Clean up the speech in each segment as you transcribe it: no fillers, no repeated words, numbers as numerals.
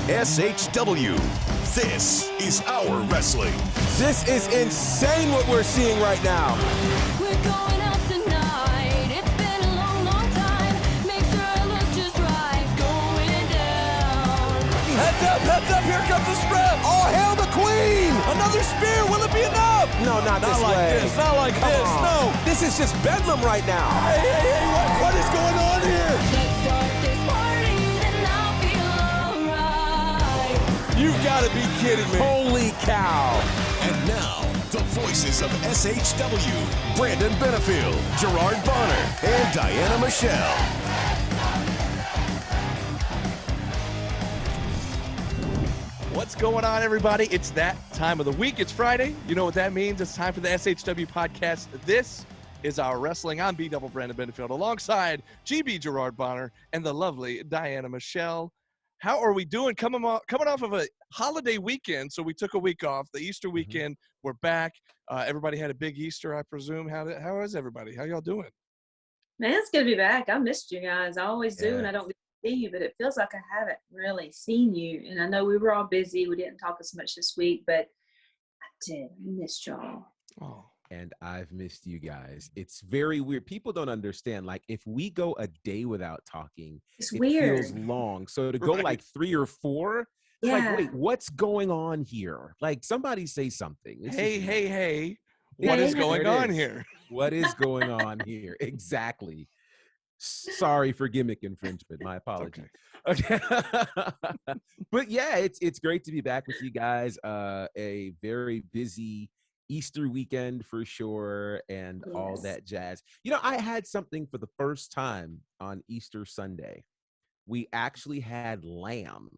SHW. This is our wrestling. This is insane what we're seeing right now. We're going out tonight. It's been a long, long time. Make sure I look just right. It's going down. Heads up, here comes the strap. All hail the queen! Another spear, will it be enough? No, not this like way. this, not like Come this, on. no. This is just bedlam right now. Hey, what is going on here? Let's start this party, then I'll feel alright. You've got to be kidding me. Holy cow. And now, the voices of SHW. Brandon Benefield, Gerard Bonner, and Diana Michelle. What's going on, everybody? It's that time of the week. It's Friday. You know what that means. It's time for the SHW podcast. This is our wrestling. I'm B-Double Brandon Benefield alongside GB Gerard Bonner and the lovely Diana Michelle. How are we doing? Coming off of a holiday weekend, so we took a week off. The Easter weekend, we're back. Everybody had a big Easter, I presume. How is everybody? How y'all doing? Man, it's good to be back. I missed you guys. I always do, Yeah. and I don't get to see you, but it feels like I haven't really seen you. And I know we were all busy. We didn't talk as much this week, but I did. I missed y'all. Oh, And I've missed you guys. It's very weird. People don't understand. Like, if we go a day without talking, It's it weird. feels long. So to go Right. like 3 or 4, it's Yeah. like, wait, what's going on here? Like, somebody say something. This hey, is- hey. What Hey, is hey. going There it on is. here? What is going on here? Exactly. Sorry for gimmick infringement. My apologies. Okay. But yeah, it's great to be back with you guys. A very busy Easter weekend for sure, and all Yes. that jazz. You know, I had something for the first time on Easter Sunday. We actually had lamb,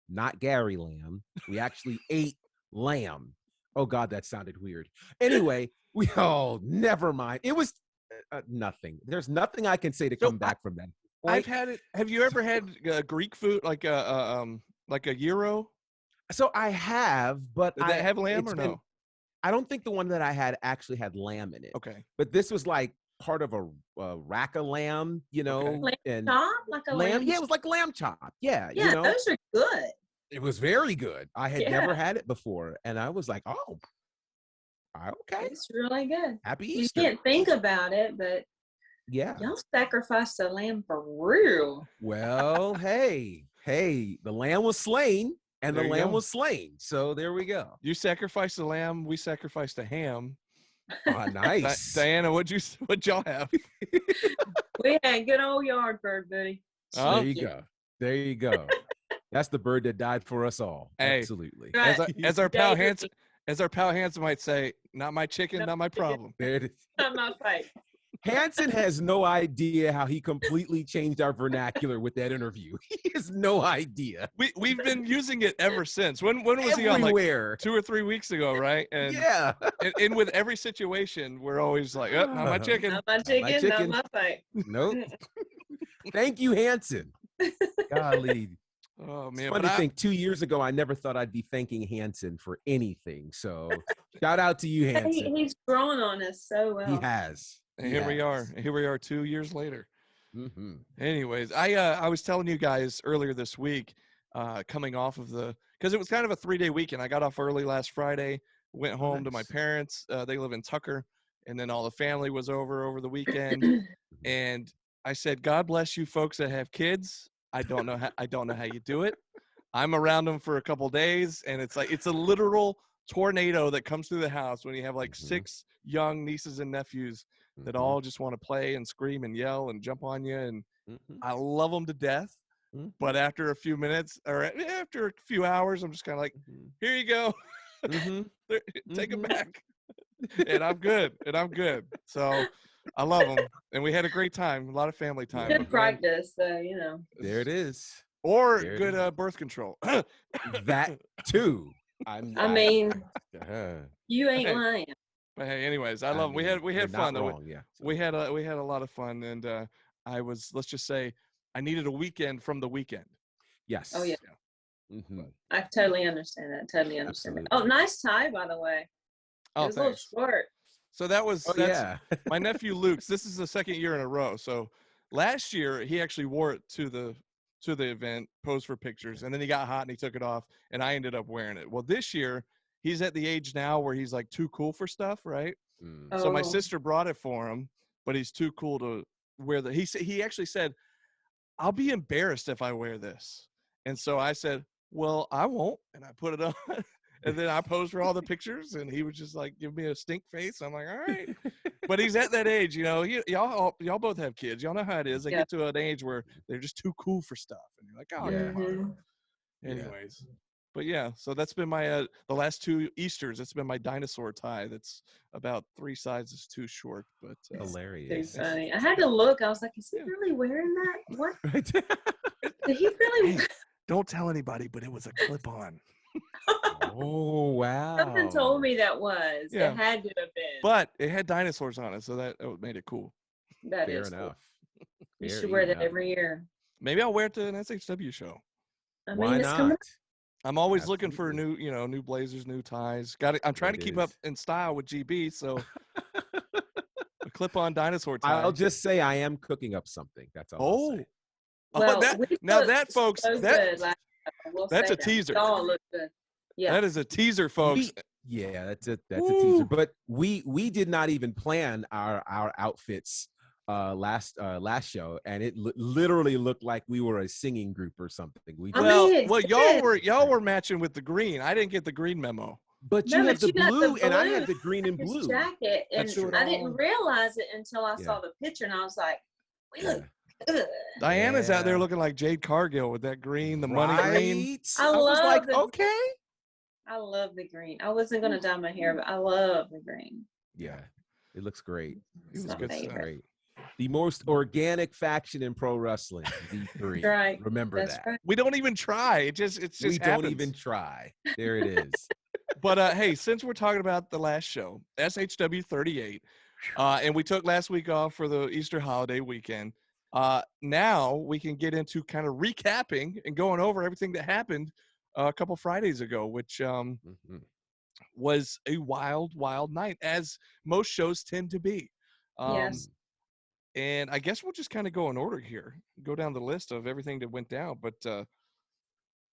not Gary Lamb. We actually ate lamb. Oh God, that sounded weird. Anyway, never mind. It was nothing. There's nothing I can say to So come back from that. I've had it. Have you ever had Greek food, like a gyro? So I have, but Did that have lamb it's or been- no? I don't think the one that I had actually had lamb in it. Okay. But this was like part of a rack of lamb, you know, Okay. Lamb and chop? Like a lamb Yeah, it was like lamb chop. Yeah, Yeah, you know, those are good. it was very good. I had never Yeah. had it before, and I was like, oh, okay, It's really good. happy You Easter. can't think about it, but Yeah. y'all sacrificed the lamb for real. Well, hey, the lamb was slain, and There the you lamb go. was slain. So there we go. You sacrificed the lamb. We sacrificed the ham. Oh, nice. Diana, what'd y'all have? We had good old yard bird, buddy. Oh. There you go. There you go. That's the bird that died for us all. Hey. Absolutely. Right. As our pal Yeah, Hanson, might say, not my chicken, Not not my my chicken. problem. There it is. Not my fight. Hanson has no idea how he completely changed our vernacular with that interview. He has no idea. We've been using it ever since. When was he on? Like Everywhere. 2 or 3 weeks ago, right? And Yeah. and with every situation, we're always like, oh, not my chicken. Not my chicken, chicken. not my fight. Nope. Thank you, Hanson. Golly. Oh It's man, funny but to think 2 years ago, I never thought I'd be thanking Hanson for anything. So shout out to you, Hanson. He's grown on us so well. He has. and here we are. Here we are 2 years later. Mm-hmm. Anyways, I was telling you guys earlier this week, coming off of because it was kind of a 3-day weekend. I got off early last Friday, went home to my Nice. parents. They live in Tucker, and then all the family was over the weekend. And I said, God bless you folks that have kids. I don't know how you do it. I'm around them for a couple days, and it's a literal tornado that comes through the house when you have like 6 young nieces and nephews that all just want to play and scream and yell and jump on you, and I love them to death. But after a few minutes or after a few hours, I'm just kind of like, here you go. Take them back. And I'm good. So I love them. And we had a great time, a lot of family time. Good But, man, practice, so you know. There it is. or There it good is. birth control. That too. I mean, you ain't Hey. lying. But hey, anyways, I love 'em. We you're had not fun. wrong, yeah. We had a lot of fun, and let's just say I needed a weekend from the weekend. Yes. Oh, yeah. Mhm. I totally understand that. Totally understand that. Oh, Absolutely. nice tie, by the way. It Oh, was a little thanks. short. So that's Oh, yeah. my nephew Luke's. This is the second year in a row. So last year he actually wore it to the to the event, posed for pictures, and then he got hot and he took it off, and I ended up wearing it. Well, this year he's at the age now where he's like too cool for stuff, right? Mm. So my Oh. sister brought it for him, but he's too cool to wear the. He actually said, "I'll be embarrassed if I wear this," and so I said, "Well, I won't," and I put it on. And then I posed for all the pictures, and he was just like, give me a stink face. I'm like, all right. But he's at that age, you know. Y'all both have kids. Y'all know how it is. They Yeah. get to an age where they're just too cool for stuff, and you're like, oh, Yeah. come on. Mhm. Anyways, but yeah. So that's been my the last 2 Easters. It's been my dinosaur tie. That's about 3 sizes too short, but Too Hilarious. funny. I had to look. I was like, is he Yeah. really wearing that? What? Right? Did he really? Hey, don't tell anybody. But it was a clip-on. Oh, wow. Something told me that was. Yeah. It had to have been. But it had dinosaurs on it, so that made it cool. That Fair is cool. enough. You Fair should wear that enough. every year. Maybe I'll wear it to an SHW show. I mean, Why it's coming not? I'm always looking for Absolutely. new blazers, new ties. I'm trying to It keep up is. in style with GB, so a clip-on dinosaur tie. I'll just say I am cooking up something. That's all I'll Oh, say. Well, that, we now looked that, folks, so that good last time. We'll that's say a that. teaser. Y'all look good. Yeah. that is a teaser, folks. Yeah, that's a teaser. Woo. But we did not even plan our outfits last show, and it literally looked like we were a singing group or something. We I just, mean, Well, it y'all were matching with the green. I didn't get the green memo. but No, you but had the you got the blue, and I blue, had the green and his blue. jacket, and That's true. I didn't realize it until I Yeah. saw the picture, and I was like, we Yeah. look good. Diana's out there Yeah. looking like Jade Cargill with that green, the money green. Right? I was love like, the- okay. I love the green. I wasn't gonna dye my hair, but I love the green. Yeah, it looks great. It was my good stuff. favorite. Great. The most organic faction in pro wrestling, V3. Right. Remember That's that. right. We don't even try. It just We don't happens. even try. There it is. But hey, since we're talking about the last show, SHW38, and we took last week off for the Easter holiday weekend, now we can get into kind of recapping and going over everything that happened a couple Fridays ago, which Mhm. was a wild, wild night, as most shows tend to be. Yes. And I guess we'll just kind of go in order here, go down the list of everything that went down. But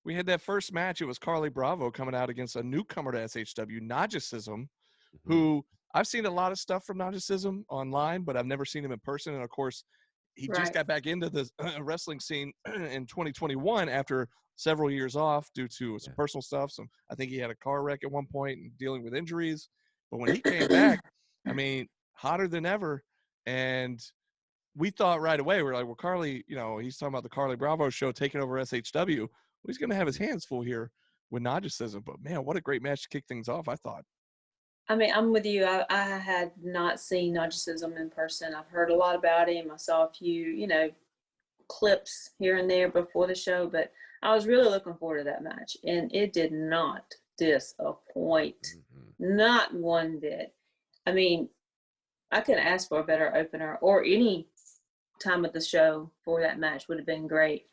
we had that first match. It was Carly Bravo coming out against a newcomer to SHW, Nagicism, who I've seen a lot of stuff from Nagicism online, but I've never seen him in person. And of course, he just Right. got back into the wrestling scene in 2021 after several years off due to some personal stuff. I think he had a car wreck at one point and dealing with injuries. But when he came back, I mean, hotter than ever. And we thought right away, we're like, well, Carly, he's talking about the Carly Bravo show taking over SHW. Well, he's going to have his hands full here with Nagicism. But man, what a great match to kick things off, I thought. I mean, I'm with you. I had not seen Nagicism in person. I've heard a lot about him. I saw a few, clips here and there before the show, but I was really looking forward to that match, and it did not disappoint. Not one bit. I mean, I couldn't ask for a better opener, or any time of the show for that match would have been great.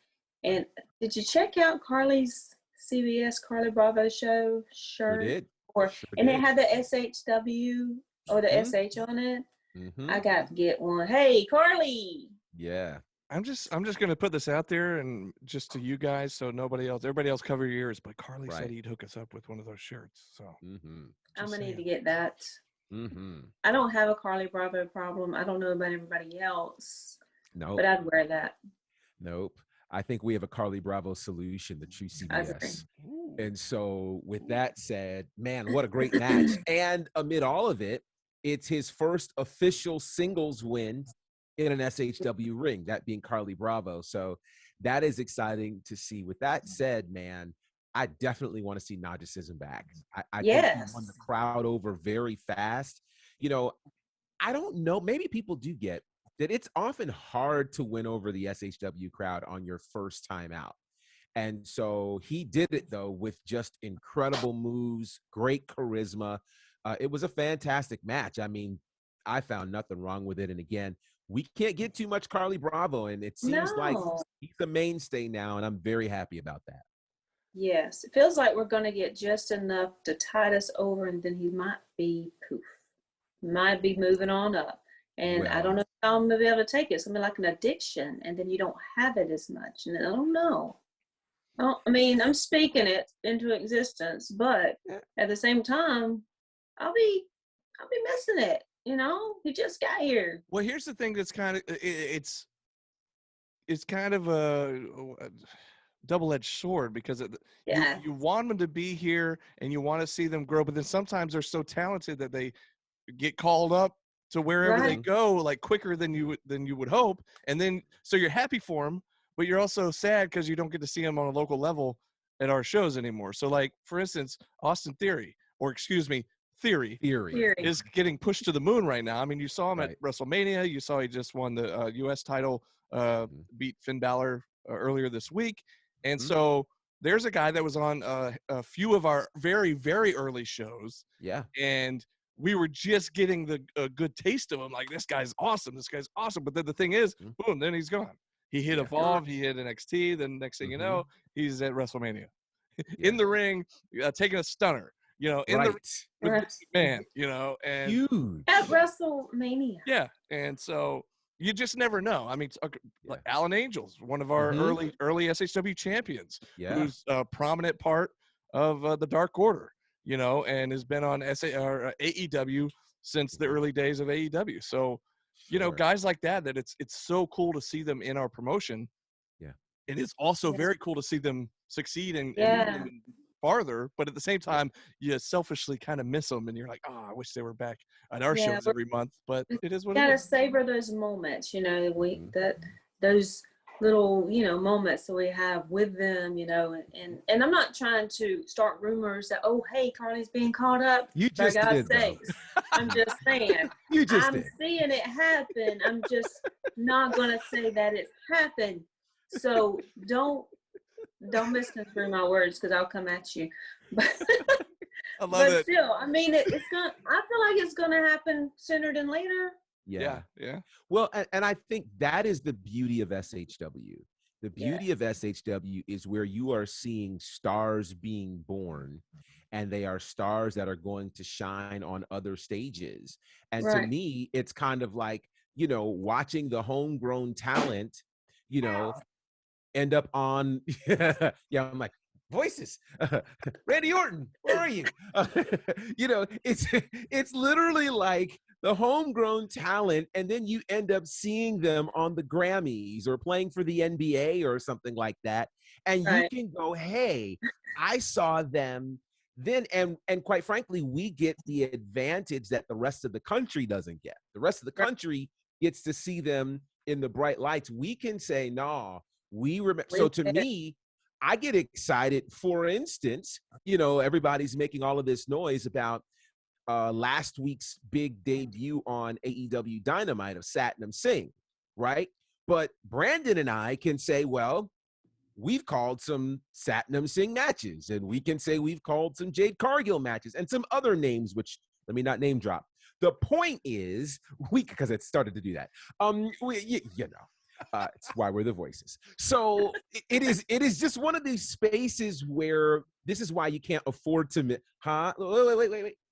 And did you check out Carly's CBS Carly Bravo show shirt? We did. Or, Sure and it did. had the SHW or the Mhm. SH on it. Mhm. I got to get one. Hey, Carly. Yeah. I'm just going to put this out there and just to you guys, so everybody else cover your ears. But Carly said Right. he'd hook us up with one of those shirts. So Mhm. I'm going to need to saying. get that. Mhm. I don't have a Carly Bravo problem. I don't know about everybody else, Nope. but I'd wear that. Nope. I think we have a Carly Bravo solution, the true I agree. CBS. And so, with that said, man, what a great match. And amid all of it, it's his first official singles win in an SHW ring, that being Carly Bravo. So, that is exciting to see. With that said, man, I definitely want to see Nagicism back. I think he won the Yes. crowd over very fast. I don't know. Maybe people do get that it's often hard to win over the SHW crowd on your first time out. And so he did it, though, with just incredible moves, great charisma. It was a fantastic match. I mean, I found nothing wrong with it. And again, we can't get too much Carly Bravo, and it seems like No. he's a mainstay now, and I'm very happy about that. Yes. It feels like we're going to get just enough to tide us over, and then he might be poof. Might be moving on up. And I don't know if I'm gonna be able to take it. Something like an addiction, and then you don't have it as much. And I don't know. I mean, I'm speaking it into existence, but at the same time, I'll be missing it. You know, he just got here. Well, here's the thing that's kind of it's kind of a double-edged sword, because Yeah. you want them to be here and you want to see them grow, but then sometimes they're so talented that they get called up to wherever they Right. go, like quicker than you would hope, and then so you're happy for them, but you're also sad because you don't get to see them on a local level at our shows anymore. So, like, for instance, Austin Theory Theory. is getting pushed to the moon right now. I mean, you saw him Right. at WrestleMania. You saw he just won the U.S. title, beat Finn Balor earlier this week. And so there's a guy that was on a few of our very, very early shows. Yeah. And we were just getting a good taste of him. Like, this guy's awesome. This guy's awesome. But then the thing is, boom, then he's gone. He hit Evolve. He hit NXT. Then next thing you know, he's at WrestleMania. In the ring, taking a stunner. You know, in the ring with Vince McMahon, you know, and huge at WrestleMania. Yeah, and so you just never know. I mean, like Alan Angels, one of our early SHW champions, who's a prominent part of the Dark Order, you know, and has been on AEW since the early days of AEW. So, you know, guys like that it's so cool to see them in our promotion. Yeah, it is also very cool to see them succeed and move even farther, but at the same time you selfishly kind of miss them and you're like, oh, I wish they were back at our shows every month, but it is what it is. Gotta savor those moments, you know, those little, you know, moments that we have with them, you know, and I'm not trying to start rumors that, oh, hey, Carly's being caught up. You for just God's did, though. sakes. I'm just saying. I'm seeing it happen. I'm just not gonna say that it's happened. So don't misconstrue my words, because I'll come at you. I love but it. still, I mean, I feel like it's gonna happen sooner than later. Yeah. Yeah. Well, and I think that is the beauty of SHW. The beauty of SHW is where you are seeing stars being born, and they are stars that are going to shine on other stages. And to me, it's kind of like, you know, watching the homegrown talent, you know, end up on, I'm like, Voices, Randy Orton, where are you? You know, it's literally like the homegrown talent, and then you end up seeing them on the Grammys or playing for the NBA or something like that, and you can go, hey, I saw them then, and quite frankly, we get the advantage that the rest of the country doesn't get. The rest of the country gets to see them in the bright lights. We can say, no, we remember. So to me, I get excited. For instance, you know, everybody's making all of this noise about last week's big debut on AEW Dynamite of Satnam Singh, right? But Brandon and I can say, well, we've called some Satnam Singh matches, and we can say we've called some Jade Cargill matches and some other names, which let me not name drop. The point is, because it started to do that. You know. It's why we're the voices. So it is just one of these spaces where this is why you can't afford to wait.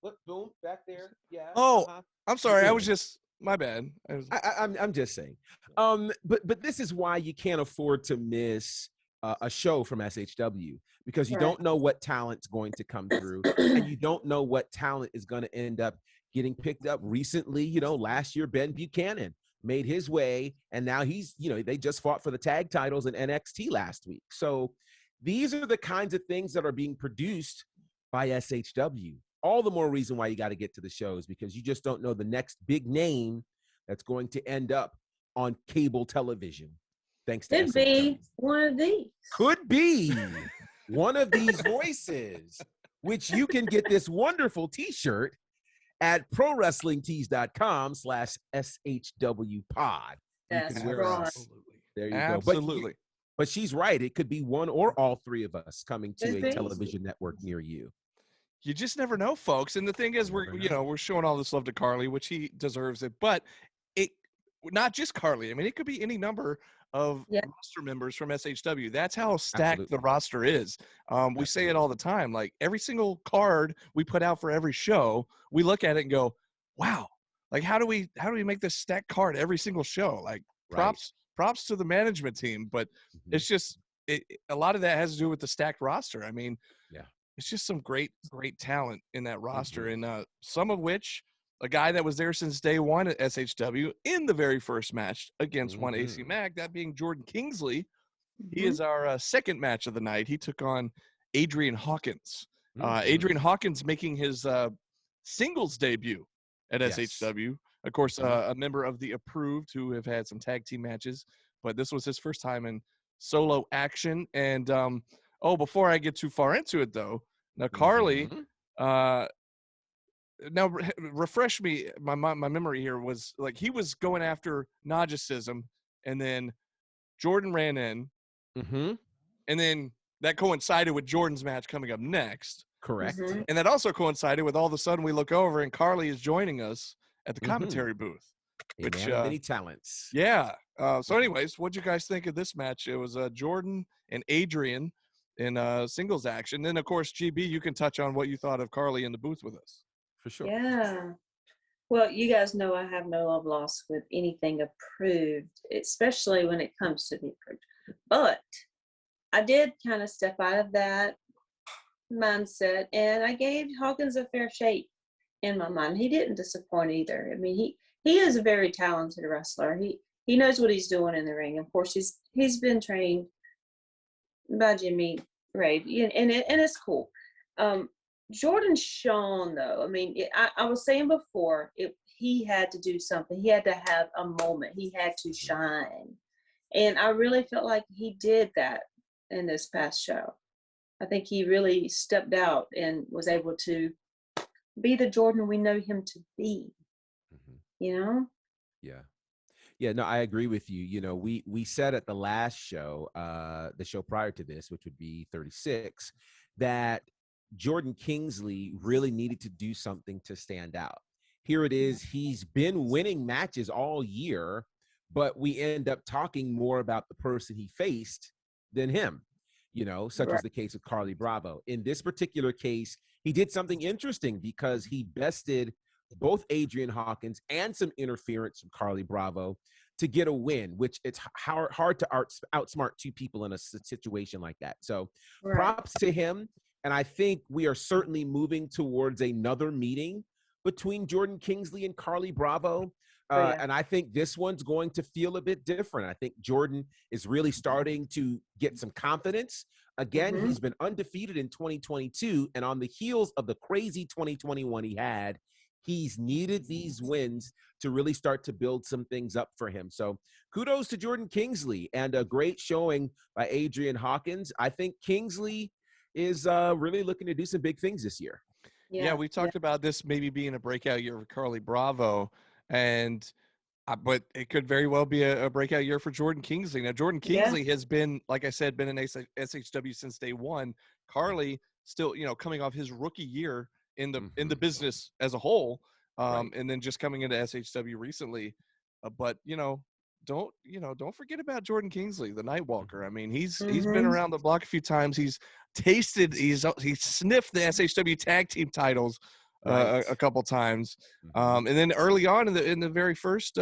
Look, boom, back there. Yeah. Oh, I'm sorry. I was just, my bad. I'm just saying. But this is why you can't afford to miss a show from SHW, because you don't know what talent's going to come through, and you don't know what talent is going to end up getting picked up. Recently, you know, last year, Ben Buchanan made his way, and now he's, you know, they just fought for the tag titles in NXT last week. So these are the kinds of things that are being produced by SHW. All the more reason why you got to get to the shows, because you just don't know the next big name that's going to end up on cable television. Thanks to Could SHW. be one of these. Could be one of these voices, which you can get this wonderful t-shirt at prowrestlingtees.com/SHWpod. That's There you go. Absolutely. But she's right. It could be one or all three of us coming to Could a be. television network near you. You just never know, folks. And the thing is, we're showing all this love to Carly, which he deserves it. But it, not just Carly. I mean, it could be any number of roster members from SHW. That's how stacked the roster is. We say it all the time. Like, every single card we put out for every show, we look at it and go, wow, like how do we make this stacked card every single show? Like Right. props to the management team, but Mhm. it's just a lot of that has to do with the stacked roster. I mean, Yeah. it's just some great talent in that roster, Mhm. and some of which a guy that was there since day one at SHW in the very first match against one AC Mhm. Mac, that being Jordan Kingsley. He Mhm. is our second match of the night. He took on Adrian Hawkins. Mhm. Adrian Hawkins making his singles debut at Yes. SHW. Of course, Mhm. a member of the Approved, who have had some tag team matches, but this was his first time in solo action. And before I get too far into it, though, now Carly, Mhm. now refresh me. My memory here was like he was going after Nagicism, and then Jordan ran in, Mhm. and then that coincided with Jordan's match coming up next. Correct. Mhm. And that also coincided with all of a sudden we look over and Carly is joining us at the Mhm. commentary booth, A which, man of many talents. yeah. So Mhm. anyways, what'd you guys think of this match? It was Jordan and Adrian in singles action. Then, of course, GB, you can touch on what you thought of Carly in the booth with us. For sure. Yeah. Well, you guys know I have no love lost with anything approved, especially when it comes to the approved. But I did kind of step out of that mindset, and I gave Hawkins a fair shake in my mind. He didn't disappoint either. I mean, he is a very talented wrestler. He knows what he's doing in the ring. Of course, he's been trained by Jimmy Ray, and it's cool. Jordan Shawn, though, I mean, I was saying before, he had to do something. He had to have a moment. He had to shine, and I really felt like he did that in this past show. I think he really stepped out and was able to be the Jordan we know him to be. Mhm. You know? Yeah. Yeah, no, I agree with you. You know, we said at the last show, the show prior to this, which would be 36, that Jordan Kingsley really needed to do something to stand out. Here it is. He's been winning matches all year, but we end up talking more about the person he faced than him, such Right. was the case with Carly Bravo. In this particular case, he did something interesting because he bested both Adrian Hawkins and some interference from Carly Bravo to get a win, which it's hard to outsmart two people in a situation like that. So Right. props to him. And I think we are certainly moving towards another meeting between Jordan Kingsley and Carly Bravo. Yeah. And I think this one's going to feel a bit different. I think Jordan is really starting to get some confidence. Again, Mhm. he's been undefeated in 2022. And on the heels of the crazy 2021 he had, he's needed these wins to really start to build some things up for him. So kudos to Jordan Kingsley and a great showing by Adrian Hawkins. I think Kingsley is really looking to do some big things this year. Yeah, we talked about this maybe being a breakout year for Carly Bravo, and but it could very well be a breakout year for Jordan Kingsley. Now, Jordan Yeah. Kingsley has been, like I said, been in SHW since day one. Carly still, coming off his rookie year in the business as a whole, Right. and then just coming into SHW recently. But don't forget about Jordan Kingsley, the Nightwalker. I mean, he's been Mhm. around the block a few times. He's sniffed the SHW tag team titles Right. a couple times. Mhm. And then early on in the very first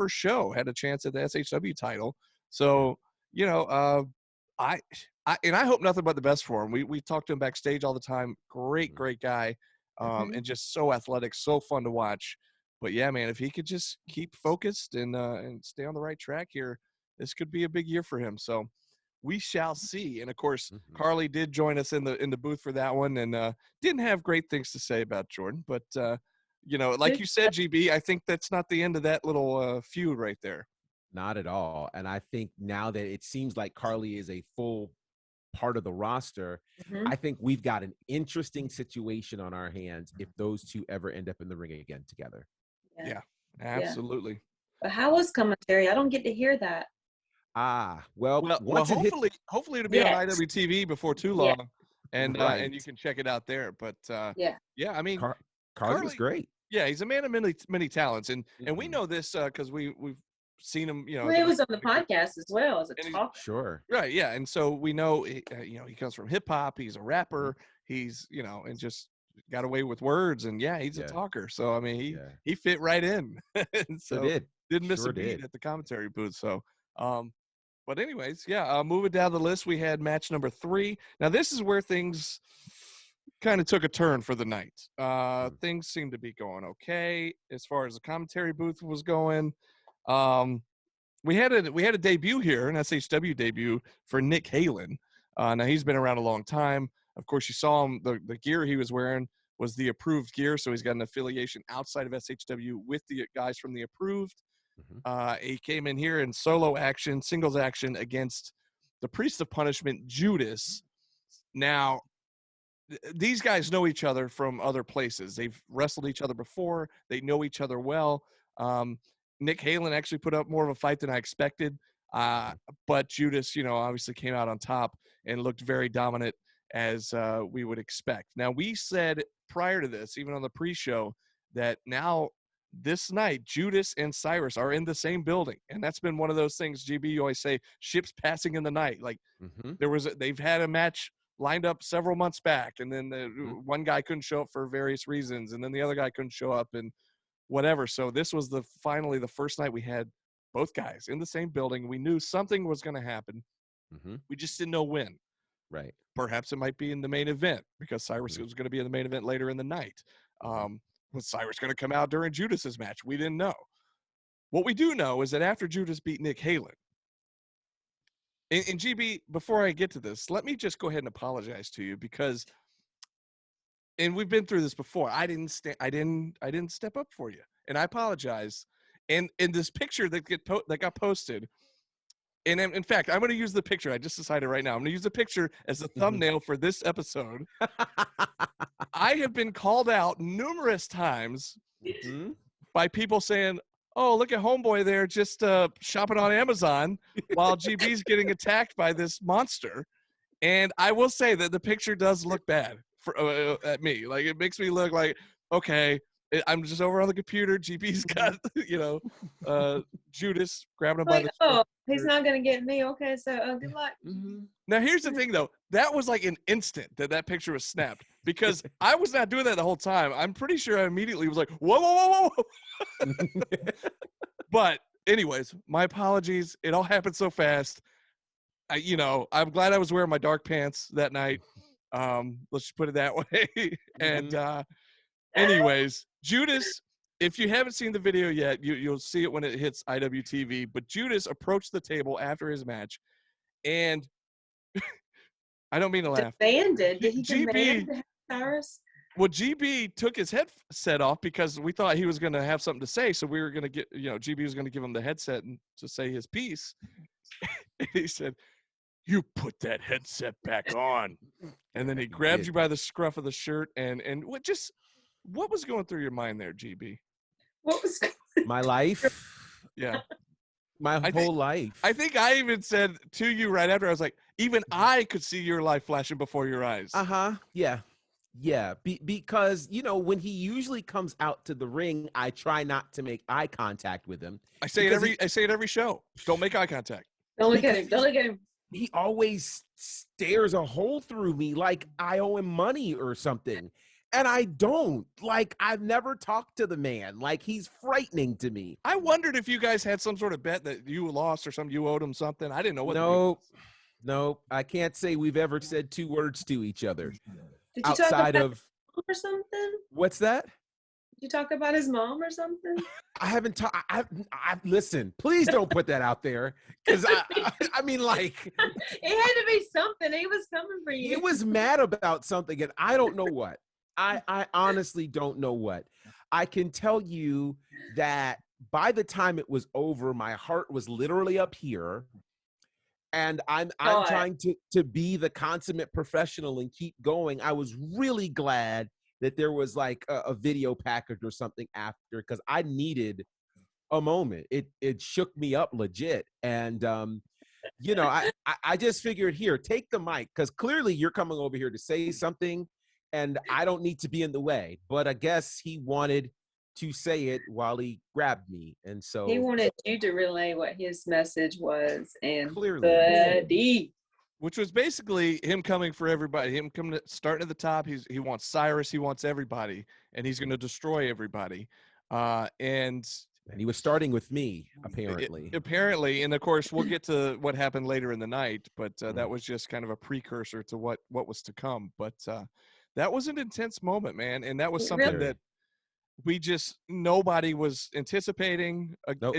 show, had a chance at the SHW title. So I I hope nothing but the best for him. We talk to him backstage all the time. Great guy, Mhm. and just so athletic, so fun to watch. But yeah, man, if he could just keep focused and stay on the right track here, this could be a big year for him. So we shall see. And of course, Mhm. Carly did join us in the booth for that one, and didn't have great things to say about Jordan. But like you said, GB, I think that's not the end of that little feud right there. Not at all. And I think now that it seems like Carly is a full part of the roster, Mhm. I think we've got an interesting situation on our hands if those two ever end up in the ring again together. Yeah, absolutely. But how was commentary? I don't get to hear that. Well, Well, once it hits, hopefully it'll be on Yes. IWTV before too Yeah. long, and right. you can check it out there. But Yeah. yeah, I mean, Carly was great. yeah, he's a man of many talents, and we Mhm. know this because we've seen him. Well, he was on the podcast as well as a And talker. Sure. right, yeah, and so we know he comes from hip hop. He's a rapper. He's and just got away with words, and he's a Yeah. talker. So I mean, Yeah. he fit right in. And Sure so did. didn't miss Sure a beat did. at the commentary booth. So, but anyways, moving down the list, we had match number 3. Now this is where things kind of took a turn for the night. Things seemed to be going okay as far as the commentary booth was going. We had a debut here, an SHW debut for Nick Halen. Now he's been around a long time. Of course, you saw him. The gear he was wearing was the approved gear, so he's got an affiliation outside of SHW with the guys from the approved. He came in here in solo action, singles action against the Priest of Punishment, Judas. Now, these guys know each other from other places. They've wrestled each other before. They know each other well. Nick Halen actually put up more of a fight than I expected. But Judas, obviously came out on top and looked very dominant as we would expect. Now, we said prior to this, even on the pre-show, that now this night, Judas and Cyrus are in the same building. And that's been one of those things, GB, you always say, ships passing in the night. Like they've had a match lined up several months back, and then one guy couldn't show up for various reasons, and then the other guy couldn't show up and whatever. So this was finally the first night we had both guys in the same building. We knew something was going to happen. We just didn't know when. Right. Perhaps it might be in the main event, because Cyrus was going to be in the main event later in the night. Was Cyrus going to come out during Judas's match? We didn't know. What we do know is that after Judas beat Nick Halen, and GB, before I get to this, let me just go ahead and apologize to you, because, and we've been through this before, I didn't step up for you, and I apologize. And in this picture that got posted, and in fact, I'm going to use the picture. I just decided right now, I'm going to use the picture as the thumbnail for this episode. I have been called out numerous times by people saying, "Oh, look at homeboy there, just shopping on Amazon while GB's getting attacked by this monster." And I will say that the picture does look bad at me. Like, it makes me look like, okay, I'm just over on the computer. GB's got, Judas grabbing him by the oh, he's not going to get me. Okay, so good luck. Now, here's the thing, though. That was like an instant that picture was snapped, because I was not doing that the whole time. I'm pretty sure I immediately was like, whoa, whoa, whoa, whoa. But anyways, my apologies. It all happened so fast. I'm glad I was wearing my dark pants that night. Let's just put it that way. And anyways, Judas, if you haven't seen the video yet, you'll see it when it hits IWTV. But Judas approached the table after his match, and I don't mean to laugh. Demanded? Did he demand to have Cyrus? Well, GB took his headset off because we thought he was going to have something to say. So we were going to get, GB was going to give him the headset and to say his piece. He said, "You put that headset back on." And then he grabbed you by the scruff of the shirt. And what was going through your mind there, GB? What was My life. Yeah. My whole life. I think I even said to you right after, I was like, even I could see your life flashing before your eyes. Yeah. Yeah. Because, when he usually comes out to the ring, I try not to make eye contact with him. I say it every show. Don't make eye contact. Don't look at him. Don't look at him. He always stares a hole through me like I owe him money or something. And I don't. Like, I've never talked to the man. Like, he's frightening to me. I wondered if you guys had some sort of bet that you lost or something. You owed him something. I didn't know what. No. I can't say we've ever said 2 words to each other. Did you outside talk about of his mom or something? What's that? Did you talk about his mom or something? I haven't talked. I listen. Please don't put that out there, because I mean, like, it had to be something. He was coming for you. he was mad about something, and I don't know what. I honestly don't know what. I can tell you that by the time it was over, my heart was literally up here. And I'm trying to be the consummate professional and keep going. I was really glad that there was like a video package or something after, because I needed a moment. It shook me up legit. And, I just figured, here, take the mic, because clearly you're coming over here to say something and I don't need to be in the way. But I guess he wanted to say it while he grabbed me. And so he wanted you to relay what his message was. And clearly. buddy. which was basically him coming for everybody. Him coming, starting at the top. He wants Cyrus. He wants everybody, and he's going to destroy everybody. And he was starting with me, apparently. apparently, and of course, we'll get to what happened later in the night. But that was just kind of a precursor to what was to come. But that was an intense moment, man, and that was something that we just nobody was anticipating. Nope.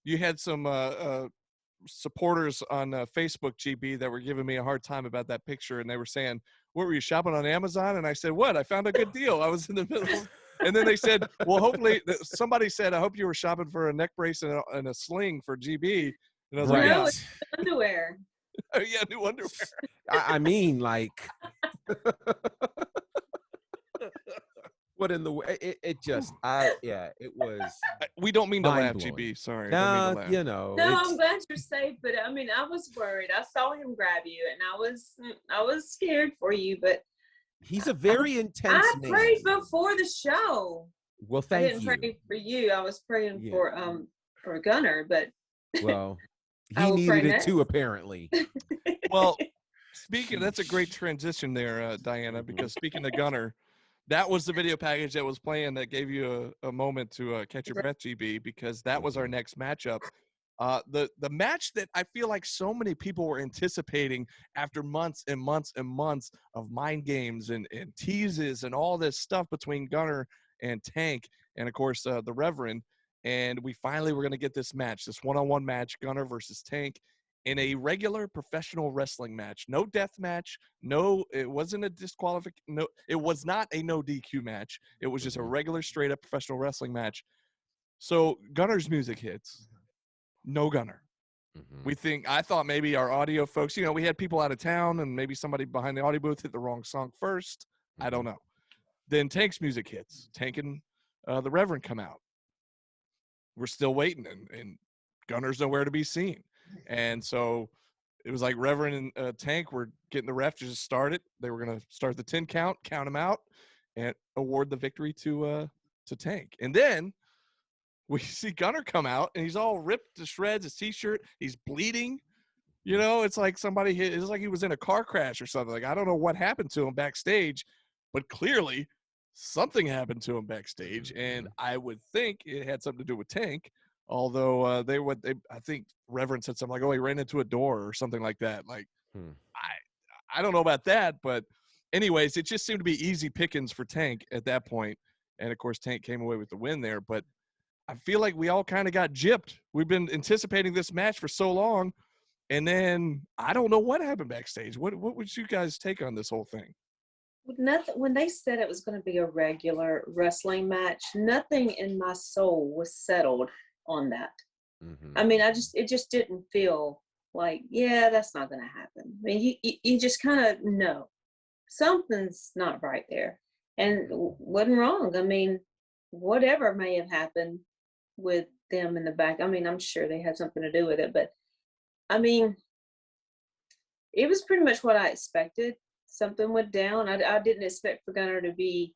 You had some supporters on Facebook, GB, that were giving me a hard time about that picture, and they were saying, "What were you shopping on Amazon?" And I said, "What? I found a good deal. I was in the middle." And then they said, "Well, hopefully," somebody said, "I hope you were shopping for a neck brace and a sling for GB." And I was like, No, "Yeah, it's underwear. oh, yeah, new underwear." I mean, like, what in the way? It just, it was. We don't mean to laugh, Mind-blowing. GB. Sorry. Don't mean to laugh. You know. No, it's- I'm glad you're safe, but I mean, I was worried. I saw him grab you, and I was scared for you. But he's a very intense I man. prayed before the show. Well, I thank didn't you. pray for you. I was praying Yeah. for Gunner, but Well, I he will pray needed it too, next. apparently. Well, that's a great transition there, Diana, because speaking of Gunner, that was the video package that was playing that gave you a moment to catch your breath, GB, because that was our next matchup. The match that I feel like so many people were anticipating after months and months and months of mind games and teases and all this stuff between Gunner and Tank and, of course, the Reverend. And we finally were going to get this match, this one-on-one match, Gunner versus Tank, in a regular professional wrestling match. No death match. No, it wasn't a disqualification. No, it was not a no DQ match. It was just a regular, straight-up professional wrestling match. So Gunner's music hits. No Gunner. I thought maybe our audio folks, we had people out of town and maybe somebody behind the audio booth hit the wrong song first. I don't know. Then Tank's music hits. Tank and the Reverend come out. We're still waiting, and Gunner's nowhere to be seen. And so it was like Reverend and Tank were getting the ref to just start it. They were going to start the 10 count them out, and award the victory to Tank. And then we see Gunner come out, and he's all ripped to shreds, his T-shirt. He's bleeding. It's like somebody hit. It's like he was in a car crash or something. Like, I don't know what happened to him backstage, but clearly something happened to him backstage. And I would think it had something to do with Tank. Although I think Reverend said something like, "Oh, he ran into a door" or something like that. Like, I don't know about that, but anyways, it just seemed to be easy pickings for Tank at that point. And of course, Tank came away with the win there. But I feel like we all kind of got gypped. We've been anticipating this match for so long, and then I don't know what happened backstage. What would you guys take on this whole thing? nothing. When they said it was going to be a regular wrestling match, nothing in my soul was settled on that. I mean, it just didn't feel like, yeah, that's not going to happen. I mean, you just kind of know something's not right there, and wasn't wrong. I mean, whatever may have happened with them in the back, I mean, I'm sure they had something to do with it, but I mean, it was pretty much what I expected. Something went down. I didn't expect for Gunner to be,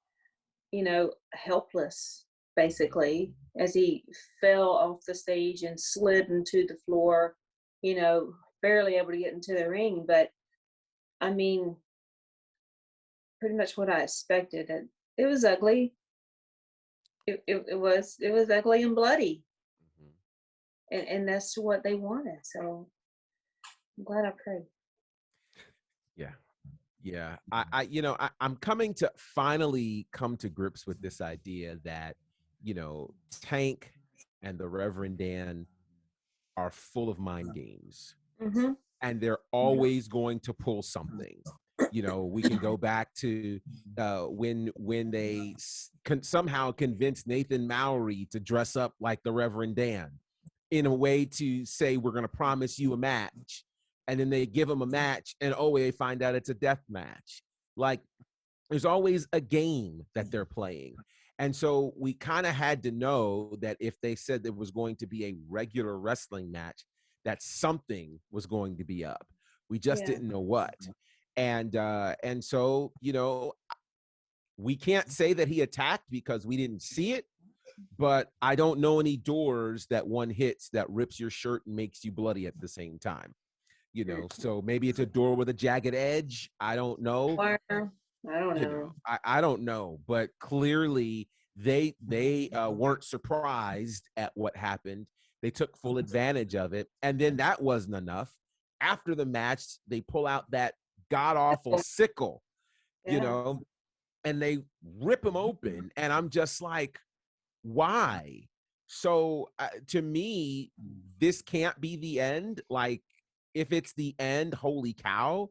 helpless, basically, as he fell off the stage and slid into the floor, barely able to get into the ring. But I mean, pretty much what I expected. It was ugly. It was ugly and bloody. And that's what they wanted. So I'm glad I prayed. Yeah. I'm coming to finally come to grips with this idea that, Tank and the Reverend Dan are full of mind games, and they're always going to pull something. We can go back to when they somehow convinced Nathan Mowry to dress up like the Reverend Dan in a way to say, we're going to promise you a match. And then they give him a match, and they find out it's a death match. Like, there's always a game that they're playing. And so we kind of had to know that if they said there was going to be a regular wrestling match, that something was going to be up. We just didn't know what. And so, we can't say that he attacked because we didn't see it, but I don't know any doors that one hits that rips your shirt and makes you bloody at the same time. you know, so maybe it's a door with a jagged edge. I don't know. Wire. I don't You know. know, I don't know, but clearly they weren't surprised at what happened. They took full advantage of it, and then that wasn't enough. After the match, they pull out that god awful sickle, you Yeah. know, and they rip him open, and I'm just like, why? So to me, this can't be the end. Like, if it's the end, holy cow,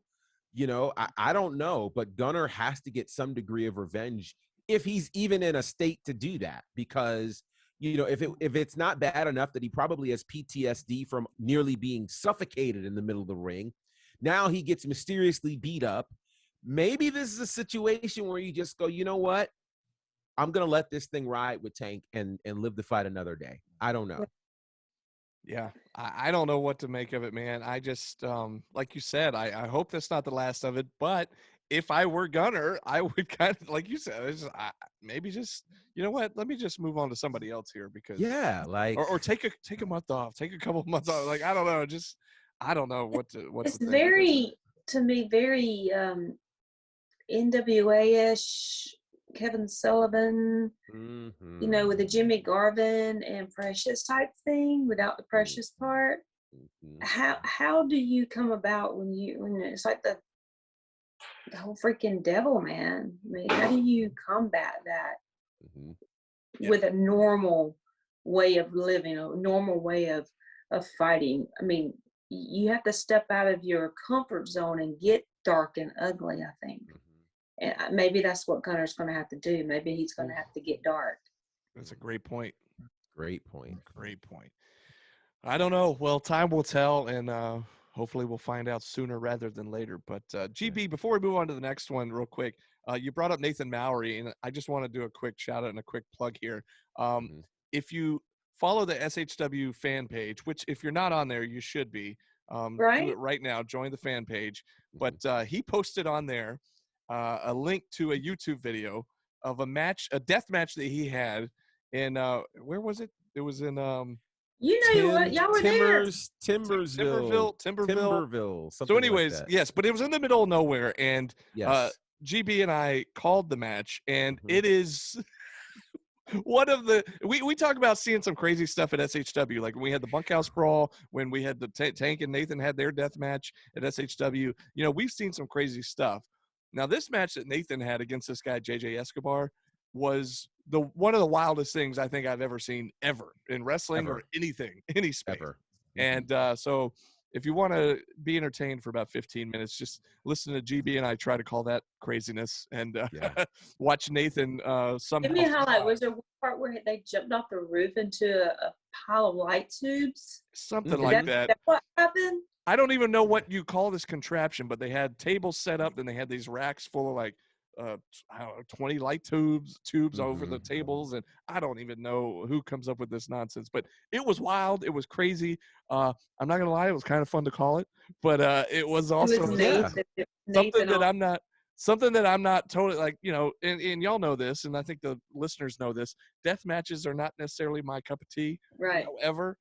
you know, I don't know, but Gunner has to get some degree of revenge if he's even in a state to do that, because you know, if it's not bad enough that he probably has PTSD from nearly being suffocated in the middle of the ring, now he gets mysteriously beat up. Maybe this is a situation where you just go, you know what? I'm gonna let this thing ride with Tank and live to fight another day. I don't know. Yeah, I don't know what to make of it, man. I just, like you said, I hope that's not the last of it. But if I were Gunner, I would kind of, like you said, maybe just, you know what? Let me just move on to somebody else here because, Yeah, like, or take a month off, take a couple of months off. Like I don't know, just I don't know what to It's think of this. very, to me, very NWA-ish, Kevin Sullivan, mhm, you know, with the Jimmy Garvin and Precious type thing without the Precious part. mhm. How do you come about when it's like the whole freaking devil, man? I mean, how do you combat that Mhm. Yeah. with a normal way of living, a normal way of fighting? I mean, you have to step out of your comfort zone and get dark and ugly, I think. And maybe that's what Gunner's going to have to do. Maybe he's going to have to get dark. That's a great point. Great point. Great point. I don't know. Well, time will tell, and hopefully we'll find out sooner rather than later. But GB, before we move on to the next one, real quick, you brought up Nathan Mowry, and I just want to do a quick shout out and a quick plug here. Mhm. If you follow the SHW fan page, which if you're not on there, you should be, do Right? it right now. Join the fan page. But he posted on there a link to a YouTube video of a death match that he had in where was it? It was in You know what? Y'all were there. Timbersville. Timberville. Something So anyways, like that. yes, but it was in the middle of nowhere, and Yes. GB and I called the match, and Mhm. it is one of the we talk about seeing some crazy stuff at SHW, like when we had the bunkhouse brawl, when we had the Tank and Nathan had their death match at SHW. You know, we've seen some crazy stuff. Now, this match that Nathan had against this guy JJ Escobar was one of the wildest things I think I've ever seen ever in wrestling or Ever. anything, any space. Ever. And so if you want to be entertained for about 15 minutes, just listen to GB and I try to call that craziness and Yeah. watch Nathan somehow. Give me a highlight. Was there one part where they jumped off the roof into a pile of light tubes? Something Mhm. like that. That's what happened? I don't even know what you call this contraption, but they had tables set up, and they had these racks full of like I don't know, 20 light tubes over the Mhm. tables, and I don't even know who comes up with this nonsense. But it was wild, it was crazy. I'm not gonna lie, it was kind of fun to call it, but it was It also was Yeah. something that I'm not totally like, you know, and y'all know this, and I think the listeners know this. Death matches are not necessarily my cup of tea. Right. However,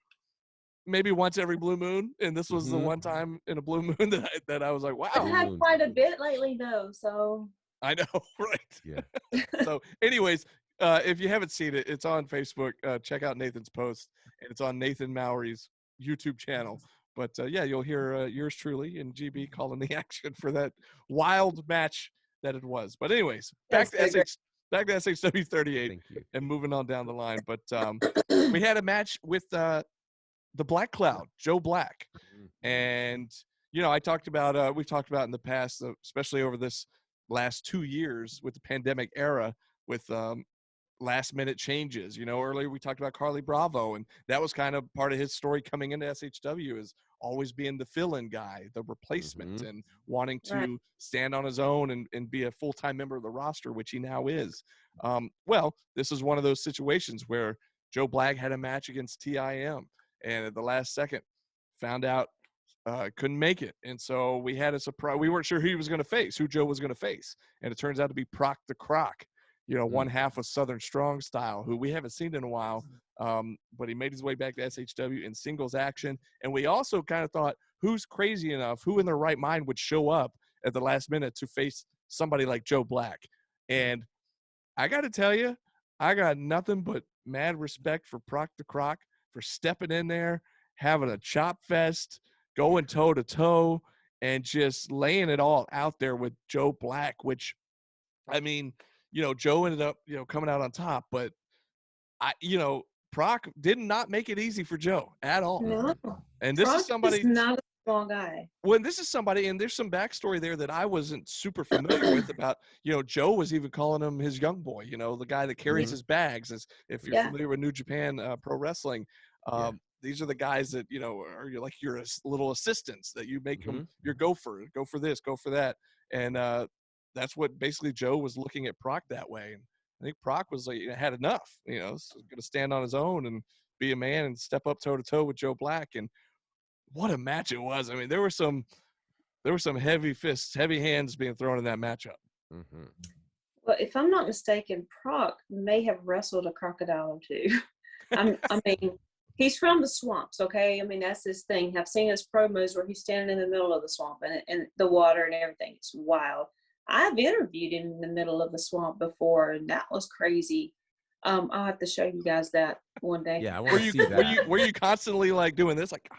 maybe once every blue moon, and this was the Mhm. one time in a blue moon that I was like, I've wow, had quite a bit lately, though. So I know, right? Yeah. So, anyways, if you haven't seen it, it's on Facebook. Check out Nathan's post, and it's on Nathan Mowry's YouTube channel. But yeah, you'll hear yours truly and GB calling the action for that wild match that it was. But anyways, back That's to so great. SHW38 Thank you. and moving on down the line. But we had a match with the Black Cloud, Joe Black. Mhm. And you know, we've talked about in the past, especially over this last 2 years with the pandemic era, with last minute changes. You know, earlier we talked about Carly Bravo, and that was kind of part of his story coming into SHW, is always being the fill-in guy, the replacement, Mhm. and wanting to Right. stand on his own and be a full-time member of the roster, which he now is. Well, this is one of those situations where Joe Black had a match against TIM, and at the last second found out couldn't make it. And so we had a surprise. We weren't sure who he was going to face, who Joe was going to face. And it turns out to be Proc the Croc, you know, one half of Southern Strong Style, who we haven't seen in a while. But he made his way back to SHW in singles action. And we also kind of thought, who's crazy enough, who in their right mind would show up at the last minute to face somebody like Joe Black? And I got to tell you, I got nothing but mad respect for Proc the Croc for stepping in there, having a chop fest, going toe to toe, and just laying it all out there with Joe Black, which, I mean, Joe ended up, coming out on top, but Proc did not make it easy for Joe at all. No, And this Proc is somebody, not a small guy. when this is somebody, and there's some backstory there that I wasn't super familiar with about, Joe was even calling him his young boy, the guy that carries his bags. As if you're familiar with New Japan Pro Wrestling, these are the guys that, are like your little assistants that you make them your gopher, go for this, go for that. And that's what basically Joe was looking at Proc that way. And I think Proc was like, had enough, going to stand on his own and be a man and step up toe to toe with Joe Black. And what a match it was. I mean, there were some heavy fists, heavy hands being thrown in that matchup. Mm-hmm. Well, if I'm not mistaken, Proc may have wrestled a crocodile or two. I mean, he's from the swamps, okay? I mean, that's his thing. I've seen his promos where he's standing in the middle of the swamp and the water and everything. It's wild. I've interviewed him in the middle of the swamp before, and that was crazy. I'll have to show you guys that one day. Yeah, I want to see that. Were you constantly like doing this? Like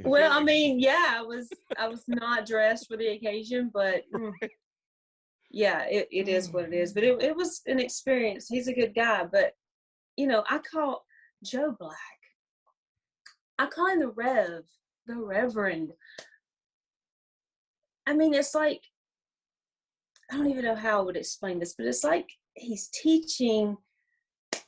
Well, I mean, yeah, I was not dressed for the occasion, but yeah, it is what it is. But it was an experience. He's a good guy, but I call Joe Black. I call him the Reverend. I mean, it's like, I don't even know how I would explain this, but it's like he's teaching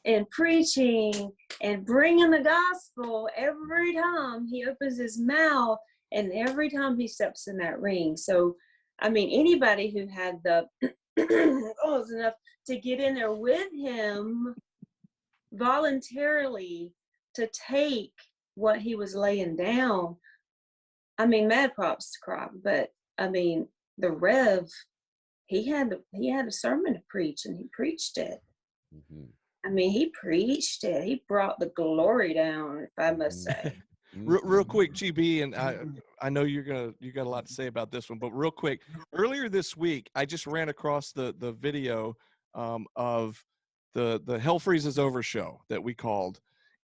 and preaching and bringing the gospel every time he opens his mouth and every time he steps in that ring. So, I mean, anybody who had the balls enough to get in there with him voluntarily to take what he was laying down, I mean, mad props to Croc, but I mean, the Rev, he had a sermon to preach, and he preached it. Mm-hmm. I mean, he preached it. He brought the glory down, if I must say. Real quick, GB, and I know you got a lot to say about this one, but real quick, earlier this week, I just ran across the video of the Hell Freezes Over show that we called,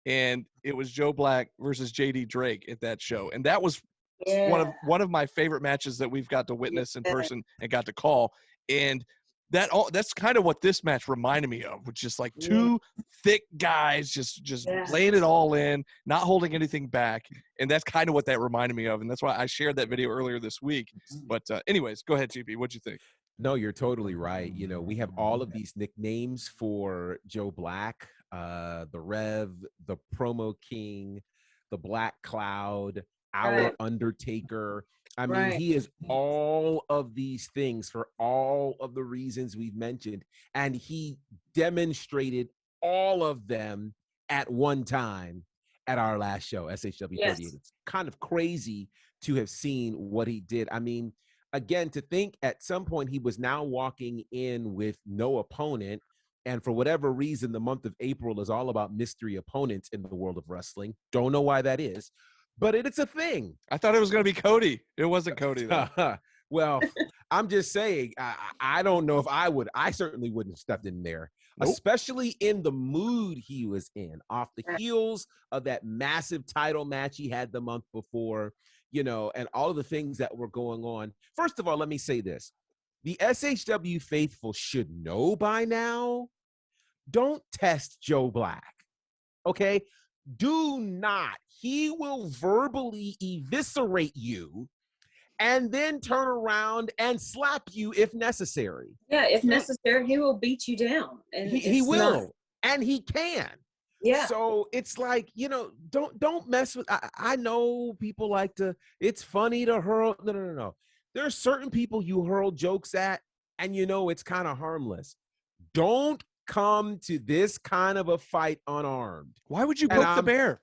and it was Joe Black versus JD Drake at that show, and that was one of my favorite matches that we've got to witness in person and got to call. And that's kind of what this match reminded me of, which is like two thick guys just laying it all in, not holding anything back. And that's kind of what that reminded me of. And that's why I shared that video earlier this week. But anyways, go ahead, GP. What'd you think? No, you're totally right. We have all of these nicknames for Joe Black, the Rev, the Promo King, the Black Cloud, our Undertaker. I mean, he is all of these things for all of the reasons we've mentioned. And he demonstrated all of them at one time at our last show, SHW38. Yes. It's kind of crazy to have seen what he did. I mean, again, to think at some point he was now walking in with no opponent. And for whatever reason, the month of April is all about mystery opponents in the world of wrestling. Don't know why that is. But it's a thing. I thought it was going to be Cody. It wasn't Cody, though. Well, I'm just saying, I don't know if I would. I certainly wouldn't have stepped in there, especially in the mood he was in, off the heels of that massive title match he had the month before, and all of the things that were going on. First of all, let me say this. The SHW faithful should know by now, don't test Joe Black, okay? Do not. He will verbally eviscerate you and then turn around and slap you if necessary. Yeah, if necessary, he will beat you down. And he will, and he can. Yeah. So it's like, don't mess with, I know people like to, it's funny to hurl. No. There are certain people you hurl jokes at, and it's kind of harmless. Don't come to this kind of a fight unarmed. Why would you poke the bear?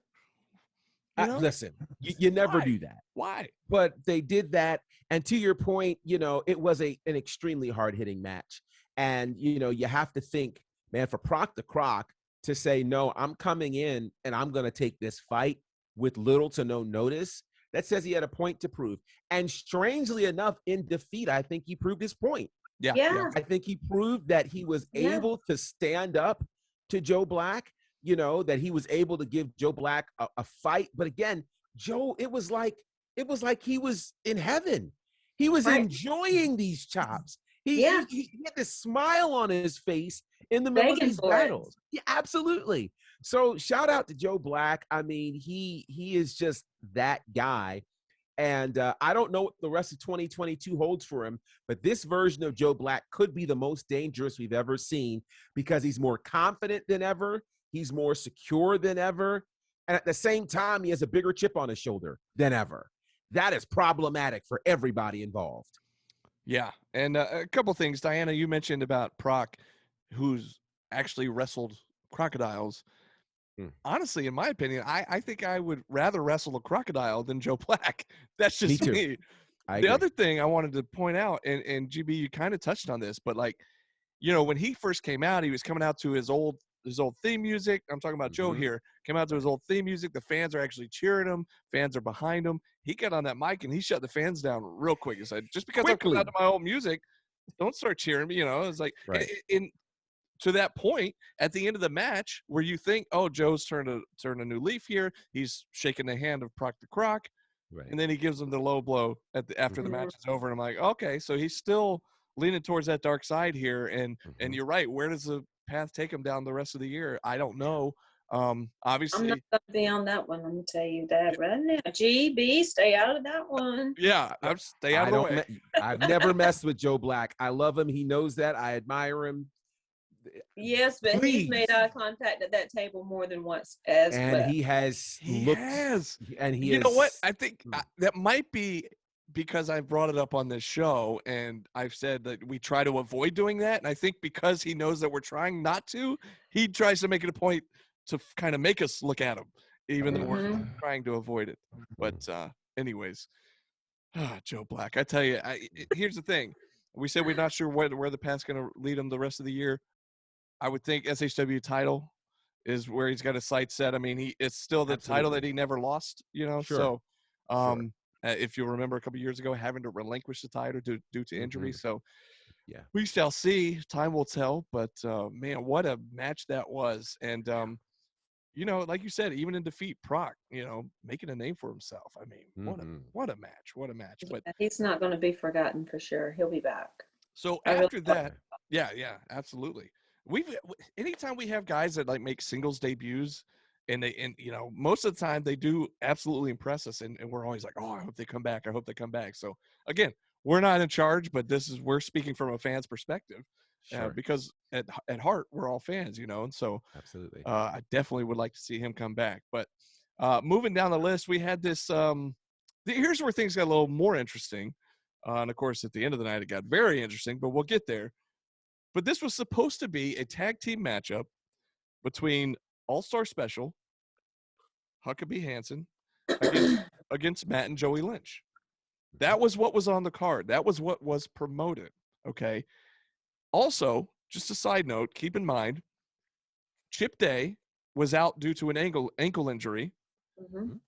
Listen, you never do that. Why? But they did that. And to your point, it was an extremely hard-hitting match. And, you have to think, man, for Proc the Croc to say, no, I'm coming in and I'm going to take this fight with little to no notice, that says he had a point to prove. And strangely enough, in defeat, I think he proved his point. Yeah. I think he proved that he was able to stand up to Joe Black, that he was able to give Joe Black a fight. But again, Joe, it was like he was in heaven. He was enjoying these chops. He had this smile on his face in the middle of these battles. Yeah, absolutely. So shout out to Joe Black. I mean, he is just that guy. And I don't know what the rest of 2022 holds for him, but this version of Joe Black could be the most dangerous we've ever seen because he's more confident than ever. He's more secure than ever. And at the same time, he has a bigger chip on his shoulder than ever. That is problematic for everybody involved. Yeah. And a couple things. Diana, you mentioned about Proc, who's actually wrestled crocodiles. Honestly, in my opinion, I think I would rather wrestle a crocodile than Joe Black. That's just me. The other thing I wanted to point out, and GB, you kind of touched on this, but like, when he first came out, he was coming out to his old theme music. I'm talking about Joe here. Came out to his old theme music. The fans are actually cheering him. Fans are behind him. He got on that mic and he shut the fans down real quick. He said, just because I'm coming out to my old music, don't start cheering me. It's like, to that point, at the end of the match, where you think, oh, Joe's turned a new leaf here. He's shaking the hand of Proc the Croc. Right. And then he gives him the low blow after the match is over. And I'm like, okay, so he's still leaning towards that dark side here. And you're right. Where does the path take him down the rest of the year? I don't know. Obviously, I'm not going to be on that one. I'm going to tell you that right now. GB, stay out of that one. Yeah, stay out of the way. I've never messed with Joe Black. I love him. He knows that. I admire him. Yes, but he's made eye contact at that table more than once as well. And he has. And he you know what? I think that might be because I brought it up on this show and I've said that we try to avoid doing that. And I think because he knows that we're trying not to, he tries to make it a point to kind of make us look at him, even though we're trying to avoid it. But anyways, Joe Black, I tell you, here's the thing. We said we're not sure where the path's going to lead him the rest of the year. I would think SHW title is where he's got his sights set. I mean, it's still the title that he never lost, So if you remember a couple years ago, having to relinquish the title due to injury. So we shall see. Time will tell. But, man, what a match that was. And, like you said, even in defeat, Proc, making a name for himself. I mean, what a match. What a match. But he's not going to be forgotten for sure. He'll be back. So after that, yeah, absolutely. Anytime we have guys that like make singles debuts and most of the time they do absolutely impress us and we're always like, oh, I hope they come back. So again, we're not in charge, but we're speaking from a fan's perspective because at heart, we're all fans, and so absolutely. I definitely would like to see him come back, but moving down the list, we had this, here's where things got a little more interesting. And of course, at the end of the night, it got very interesting, but we'll get there. But this was supposed to be a tag team matchup between All-Star Special, Huckabee Hansen, against Matt and Joey Lynch. That was what was on the card. That was what was promoted, okay? Also, just a side note, keep in mind, Chip Day was out due to an ankle injury.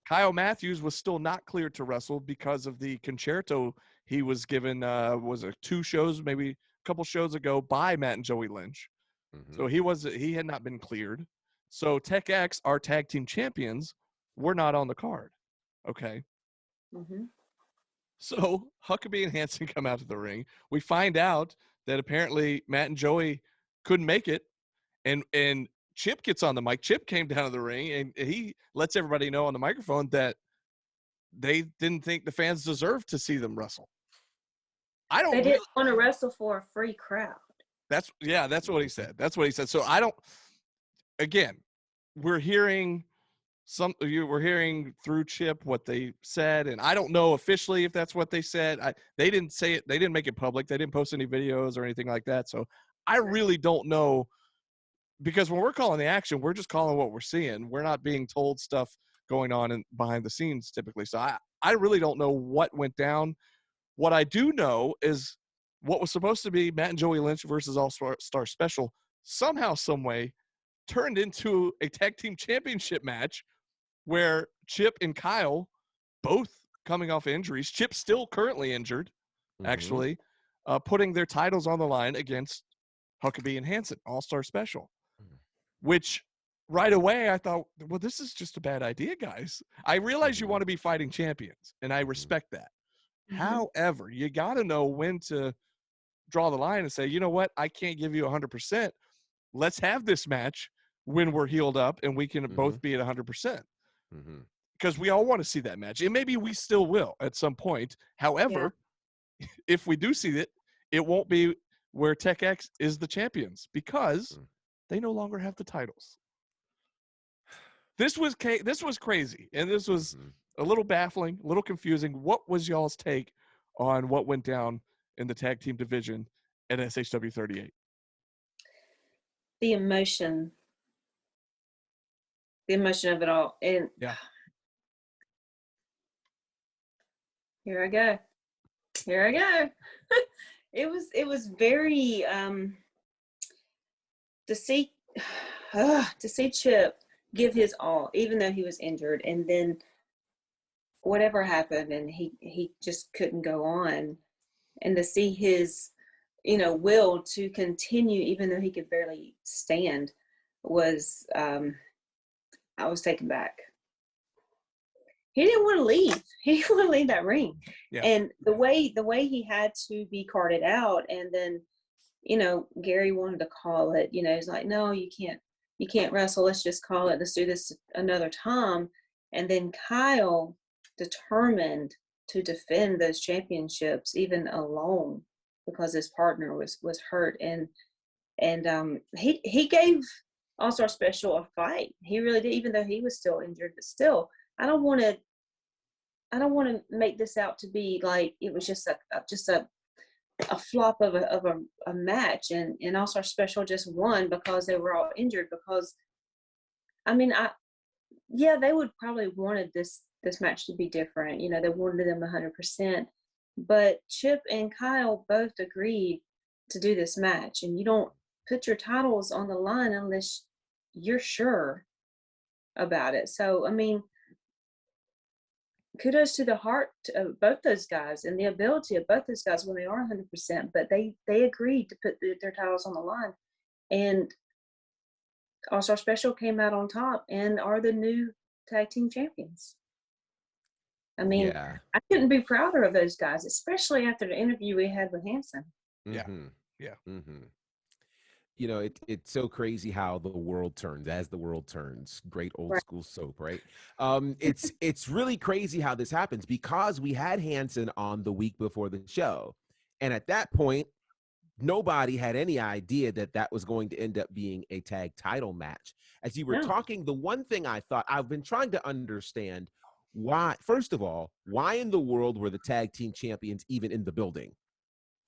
Kyle Matthews was still not cleared to wrestle because of the concerto he was given, was it 2 shows, maybe couple shows ago by Matt and Joey Lynch. So he had not been cleared. So Tech X, our tag team champions, were not on the card. Okay. So Huckabee and Hansen come out to the ring. We find out that apparently Matt and Joey couldn't make it. And Chip gets on the mic. Chip came down to the ring and he lets everybody know on the microphone that they didn't think the fans deserved to see them wrestle. They didn't want to wrestle for a free crowd. That's what he said. So we're hearing through Chip what they said, and I don't know officially if that's what they said. They didn't say it. They didn't make it public. They didn't post any videos or anything like that. So I really don't know, because when we're calling the action, we're just calling what we're seeing. We're not being told stuff going on behind the scenes typically. So I really don't know what went down. What I do know is what was supposed to be Matt and Joey Lynch versus All-Star Special somehow, some way turned into a tag team championship match where Chip and Kyle both coming off injuries. Chip's still currently injured, Mhm. actually, putting their titles on the line against Huckabee and Hansen, All-Star Special, which right away I thought, well, this is just a bad idea, guys. I realize you want to be fighting champions, and I respect that. Mhm. However, you got to know when to draw the line and say, you know what, I can't give you 100%. Let's have this match when we're healed up and we can both be at 100%. Mhm. Because we all want to see that match. And maybe we still will at some point. However, if we do see it, it won't be where Tech X is the champions because they no longer have the titles. This was crazy, and this was a little baffling, a little confusing. What was y'all's take on what went down in the tag team division at SHW38? The emotion of it all. And Yeah. here I go. It was very to see Chip give his all, even though he was injured, and then whatever happened, and he just couldn't go on, and to see his will to continue, even though he could barely stand, was I was taken back. He didn't want to leave. He didn't want to leave that ring. Yeah. And the way he had to be carted out, and then, Gary wanted to call it, he's like, no, you can't wrestle. Let's just call it. Let's do this another time. And then Kyle determined to defend those championships even alone because his partner was hurt. And he gave All-Star Special a fight. He really did, even though he was still injured. But still, I don't want to make this out to be like it was just a flop of a match, and All-Star Special just won because they were all injured. Because they would probably wanted this match to be different. They wanted them 100%, but Chip and Kyle both agreed to do this match, and you don't put your titles on the line unless you're sure about it. So kudos to the heart of both those guys and the ability of both those guys when they are 100%, but they agreed to put their titles on the line, and All-Star Special came out on top and are the new tag team champions. Yeah. I couldn't be prouder of those guys, especially after the interview we had with Hansen. Yeah. Yeah. It's so crazy how the world turns as the world turns. Great old school soap, right? It's really crazy how this happens because we had Hansen on the week before the show. And at that point, nobody had any idea that was going to end up being a tag title match. As you were talking, the one thing I thought, I've been trying to understand why, first of all, why in the world were the tag team champions even in the building?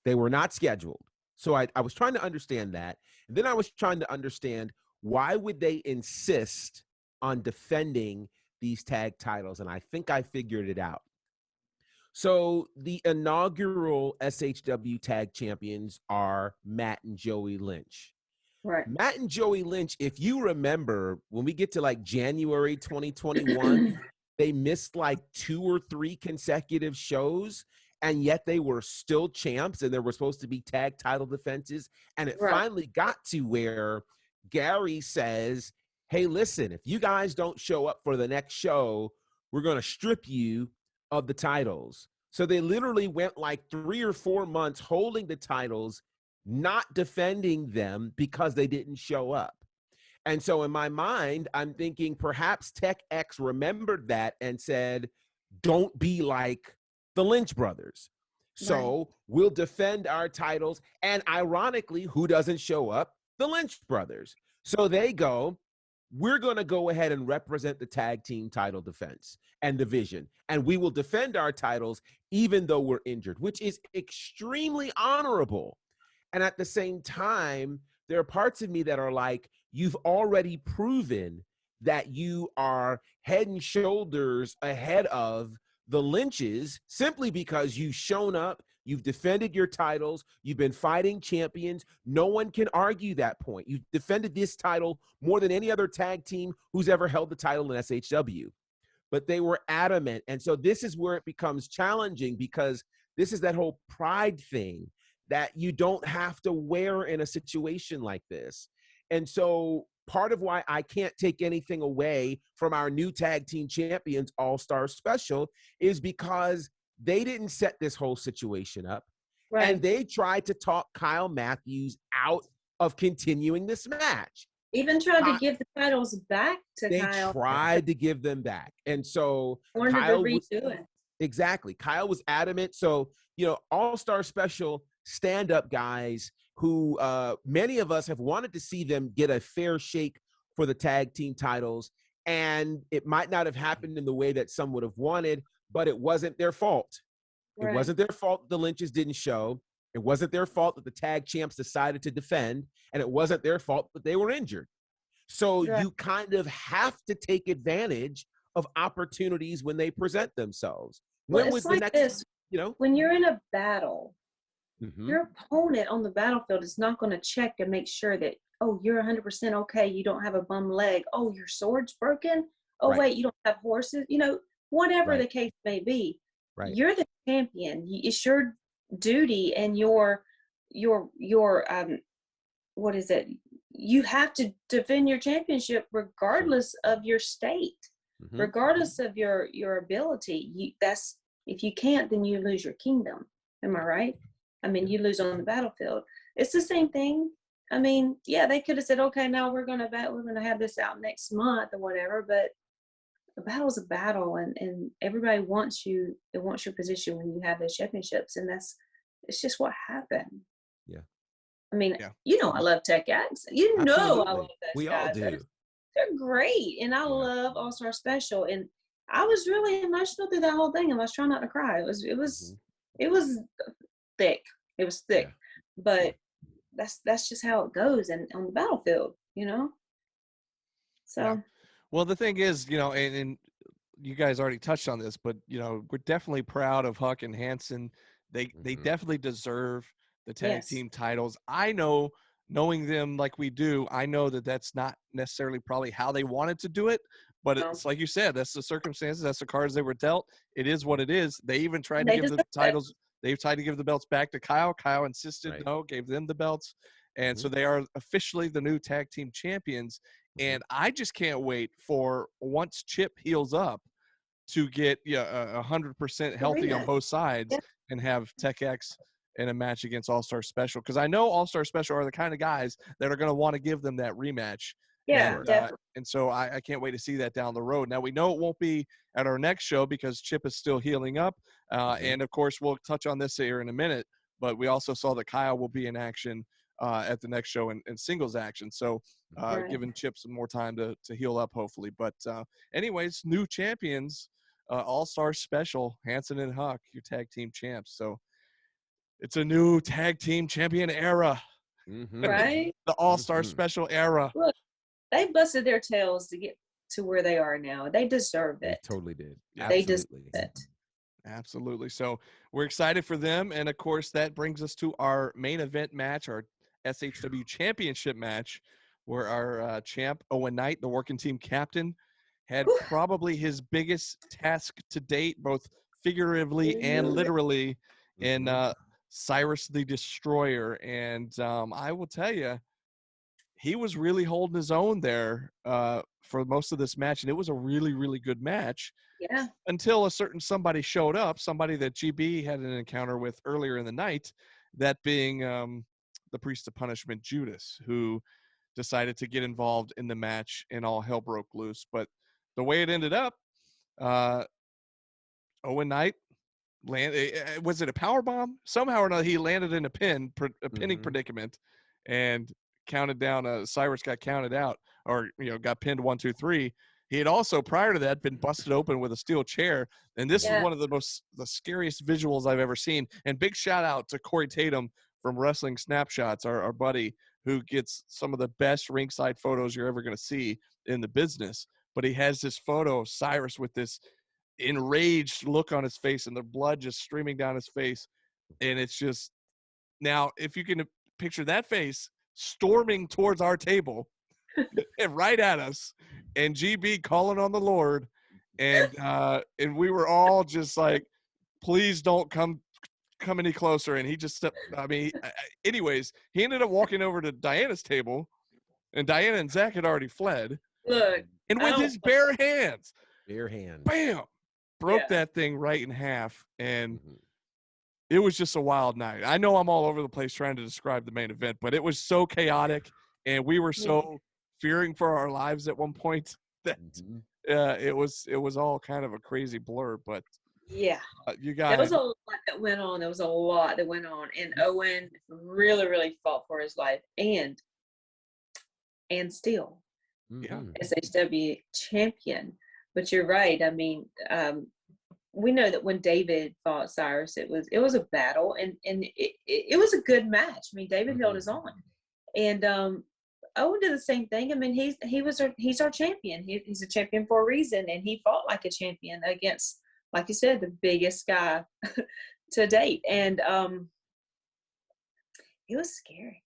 They were not scheduled. So I was trying to understand that. And then I was trying to understand why would they insist on defending these tag titles? And I think I figured it out. So the inaugural SHW tag champions are Matt and Joey Lynch. Right. Matt and Joey Lynch, if you remember, when we get to like January 2021, they missed like 2 or 3 consecutive shows, and yet they were still champs, and there were supposed to be tag title defenses. And it finally got to where Gary says, hey, listen, if you guys don't show up for the next show, we're going to strip you of the titles. So they literally went like 3 or 4 months holding the titles, not defending them because they didn't show up. And so in my mind, I'm thinking perhaps Tech X remembered that and said, don't be like the Lynch brothers. So we'll defend our titles. And ironically, who doesn't show up? The Lynch brothers. So they go, we're going to go ahead and represent the tag team title defense and division. And we will defend our titles even though we're injured, which is extremely honorable. And at the same time, there are parts of me that are like, you've already proven that you are head and shoulders ahead of the Lynches simply because you've shown up, you've defended your titles, you've been fighting champions. No one can argue that point. You've defended this title more than any other tag team who's ever held the title in SHW. but they were adamant. And so this is where it becomes challenging, because this is that whole pride thing that you don't have to wear in a situation like this. And so part of why I can't take anything away from our new tag team champions all-star special is because they didn't set this whole situation up. Right. And they tried to talk Kyle Matthews out of continuing this match. Even tried to give the titles back to They Kyle. tried to give them back. And so Wanted Kyle to was, redo it. exactly. Kyle was adamant. So, all-star special stand-up guys who many of us have wanted to see them get a fair shake for the tag team titles. And it might not have happened in the way that some would have wanted, but it wasn't their fault. Right. It wasn't their fault that the Lynches didn't show. It wasn't their fault that the tag champs decided to defend. And it wasn't their fault that they were injured. So Right. you kind of have to take advantage of opportunities when they present themselves. Well, When it's was like the next, this. When you're in a battle, Mhm. your opponent on the battlefield is not going to check and make sure that, oh, you're 100% okay. You don't have a bum leg. Oh, your sword's broken. Oh, Right. wait, you don't have horses. Whatever Right. the case may be, Right. you're the champion. It's your duty and your what is it? You have to defend your championship regardless of your state, Mhm. regardless of your ability. If you can't, then you lose your kingdom. Am I right? I mean, you lose on the battlefield. It's the same thing. I mean, yeah, they could have said, okay, now we're gonna have this out next month or whatever, but a battle's a battle, and everybody wants your position when you have those championships, and it's just what happened. Yeah. I mean, Yeah. I love Tech Acts. I Absolutely. love those We guys. all do. They're great, and I love All Star Special, and I was really emotional through that whole thing. I was trying not to cry. It was thick. It was thick, Yeah. but that's just how it goes, and on the battlefield, So. Yeah. Well, the thing is, and you guys already touched on this, but we're definitely proud of Huck and Hanson. They Mhm. definitely deserve the tag Yes. team titles. I know, knowing them like we do, I know that that's not necessarily probably how they wanted to do it, but No. it's like you said, that's the circumstances, that's the cards they were dealt. It is what it is. They even tried to They give the deserve it. titles. They've tried to give the belts back to Kyle. Kyle insisted Right. no, gave them the belts, and Mhm. so they are officially the new tag team champions. And I just can't wait for once Chip heals up to get 100% healthy on rematch. both sides Yeah. and have Tech X in a match against All Star Special, because I know All Star Special are the kind of guys that are going to want to give them that rematch. Yeah, and, definitely. and so I can't wait to see that down the road. Now we know it won't be at our next show because Chip is still healing up, and of course we'll touch on this here in a minute. But we also saw that Kyle will be in action at the next show in singles action. So Right. giving Chip some more time to heal up, hopefully. But anyways, new champions, All-Star Special, Hanson and Huck, your tag team champs. So it's a new tag team champion era, Mhm. Right? the All-Star Mhm. Special era. Look, they busted their tails to get to where they are now. They deserve They it. totally did. They deserve Absolutely. it. Absolutely. So we're excited for them. And of course, that brings us to our main event match, our SHW championship match, where our champ, Owen Knight, the working team captain, had Whew. probably his biggest task to date, both figuratively and literally, in Mhm. Cyrus the Destroyer. And I will tell you, he was really holding his own there for most of this match. And it was a really, really good match. Yeah. Until a certain somebody showed up, somebody that GB had an encounter with earlier in the night, that being the priest of punishment, Judas, who decided to get involved in the match and all hell broke loose. But the way it ended up, Owen Knight was it a power bomb? Somehow or another, he landed in a pinning Mhm. predicament and counted down. Cyrus got counted out, or got pinned 1, 2, 3. He had also, prior to that, been busted open with a steel chair. And this is Yeah. one of the scariest visuals I've ever seen. And big shout out to Corey Tatum from Wrestling Snapshots, our buddy, who gets some of the best ringside photos you're ever going to see in the business. But he has this photo of Cyrus with this enraged look on his face and the blood just streaming down his face. And it's just, now, if you can picture that face storming towards our table and right at us, and GB calling on the Lord, and we were all just like, please don't come any closer. And he just anyways, he ended up walking over to Diana's table, and Diana and Zach had already fled. Look, And I with don't- his bare hands, hand. bam, broke Yeah. that thing right in half. And Mhm. it was just a wild night. I know I'm all over the place trying to describe the main event, but it was so chaotic, and we were so fearing for our lives at one point that Mhm. it was all kind of a crazy blur. But Yeah. you There guys, was a lot that went on. There was a lot that went on. And Owen really, really fought for his life and still Yeah. Mhm. SHW champion. But you're right. I mean, we know that when David fought Cyrus, it was a battle, and it was a good match. I mean, David held his own, and Owen did the same thing. I mean, he's our champion. He's a champion for a reason, and he fought like a champion against, like you said, the biggest guy to date, and it was scary.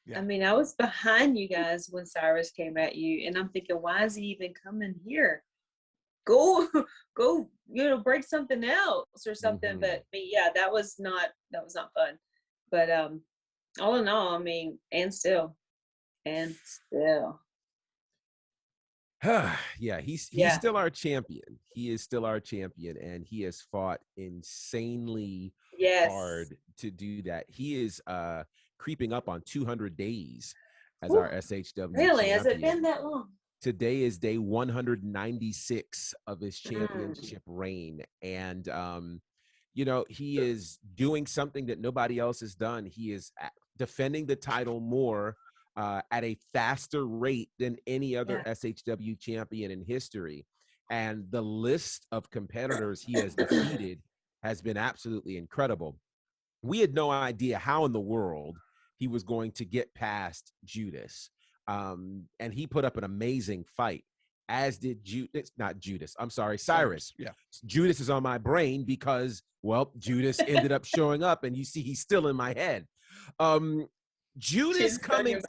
Yeah. I mean, I was behind you guys when Cyrus came at you, and I'm thinking, why is he even coming here? Go, break something else or something. Mhm. But yeah, that was not fun. But all in all, I mean, and still. Yeah, he's Yeah. still our champion. He is still our champion, and he has fought insanely Yes. hard to do that. He is creeping up on 200 days as Whew. our SHW Really? Has it champion. been that long? Today is day 196 of his championship reign, and he is doing something that nobody else has done. He is defending the title more at a faster rate than any other SHW champion in history, and the list of competitors he has defeated has been absolutely incredible. We had no idea how in the world he was going to get past Judas. And he put up an amazing fight, as did Cyrus. Yeah. Judas is on my brain because, well, Judas ended up showing up, and you see he's still in my head. Judas coming.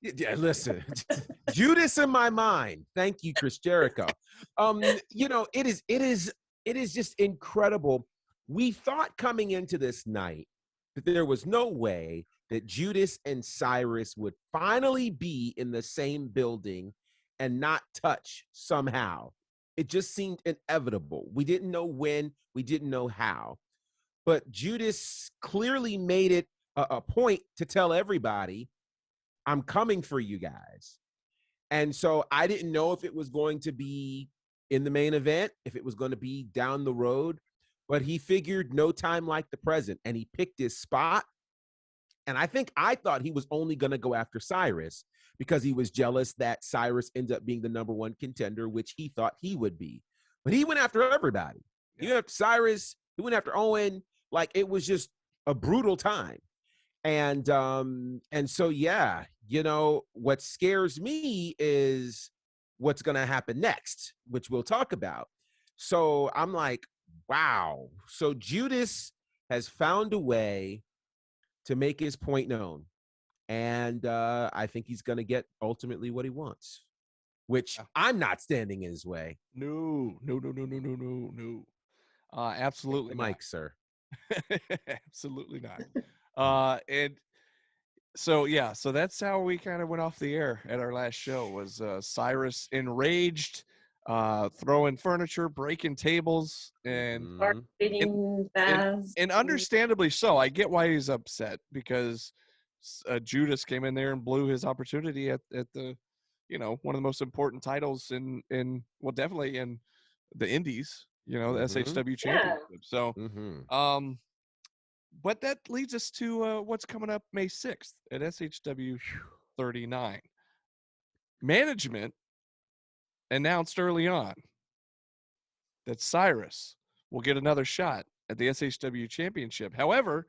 Yeah, listen, Judas in my mind. Thank you, Chris Jericho. It is just incredible. We thought coming into this night that there was no way that Judas and Cyrus would finally be in the same building and not touch somehow. It just seemed inevitable. We didn't know when, we didn't know how. But Judas clearly made it a point to tell everybody, I'm coming for you guys. And so I didn't know if it was going to be in the main event, if it was going to be down the road, but he figured no time like the present, and he picked his spot. And I thought he was only going to go after Cyrus because he was jealous that Cyrus ended up being the #1 contender, which he thought he would be. But he went after everybody. He went after Cyrus. He went after Owen. Like, it was just a brutal time. And so, yeah, what scares me is what's going to happen next, which we'll talk about. So I'm like, wow. So Judas has found a way to make his point known. And I think he's going to get ultimately what he wants, which I'm not standing in his way. No. Absolutely not. Mike, sir. Absolutely not. And so that's how we kind of went off the air at our last show. Was Cyrus enraged, throwing furniture, breaking tables, and and understandably so. I get why he's upset, because Judas came in there and blew his opportunity at the, one of the most important titles in well, definitely in the Indies, the SHW championship. So, but that leads us to what's coming up May 6th at SHW 39. Management announced early on that Cyrus will get another shot at the SHW championship. However,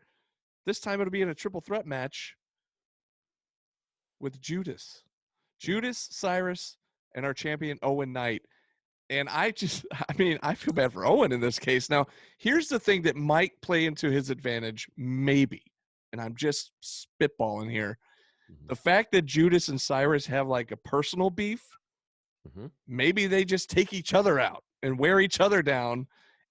this time it'll be in a triple threat match with Judas, Cyrus, and our champion Owen Knight. And I feel bad for Owen in this case. Now, here's the thing that might play into his advantage, maybe, and I'm just spitballing here. The fact that Judas and Cyrus have like a personal beef, maybe they just take each other out and wear each other down,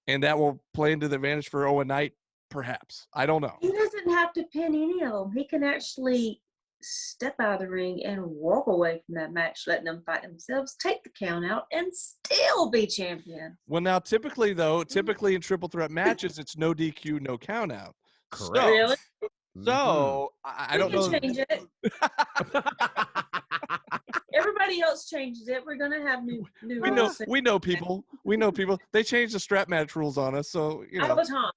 and that will play into the advantage for Owen Knight, perhaps. I don't know. He doesn't have to pin any of them. He can actually step out of the ring and walk away from that match, letting them fight themselves, take the count out, and still be champion. Well, now, typically in triple threat matches, it's no DQ, no count out. Correct. Really? So I don't know. We can change it. Everybody else changes it. We're gonna have new rules. We know people. They changed the strap match rules on us, so all the time.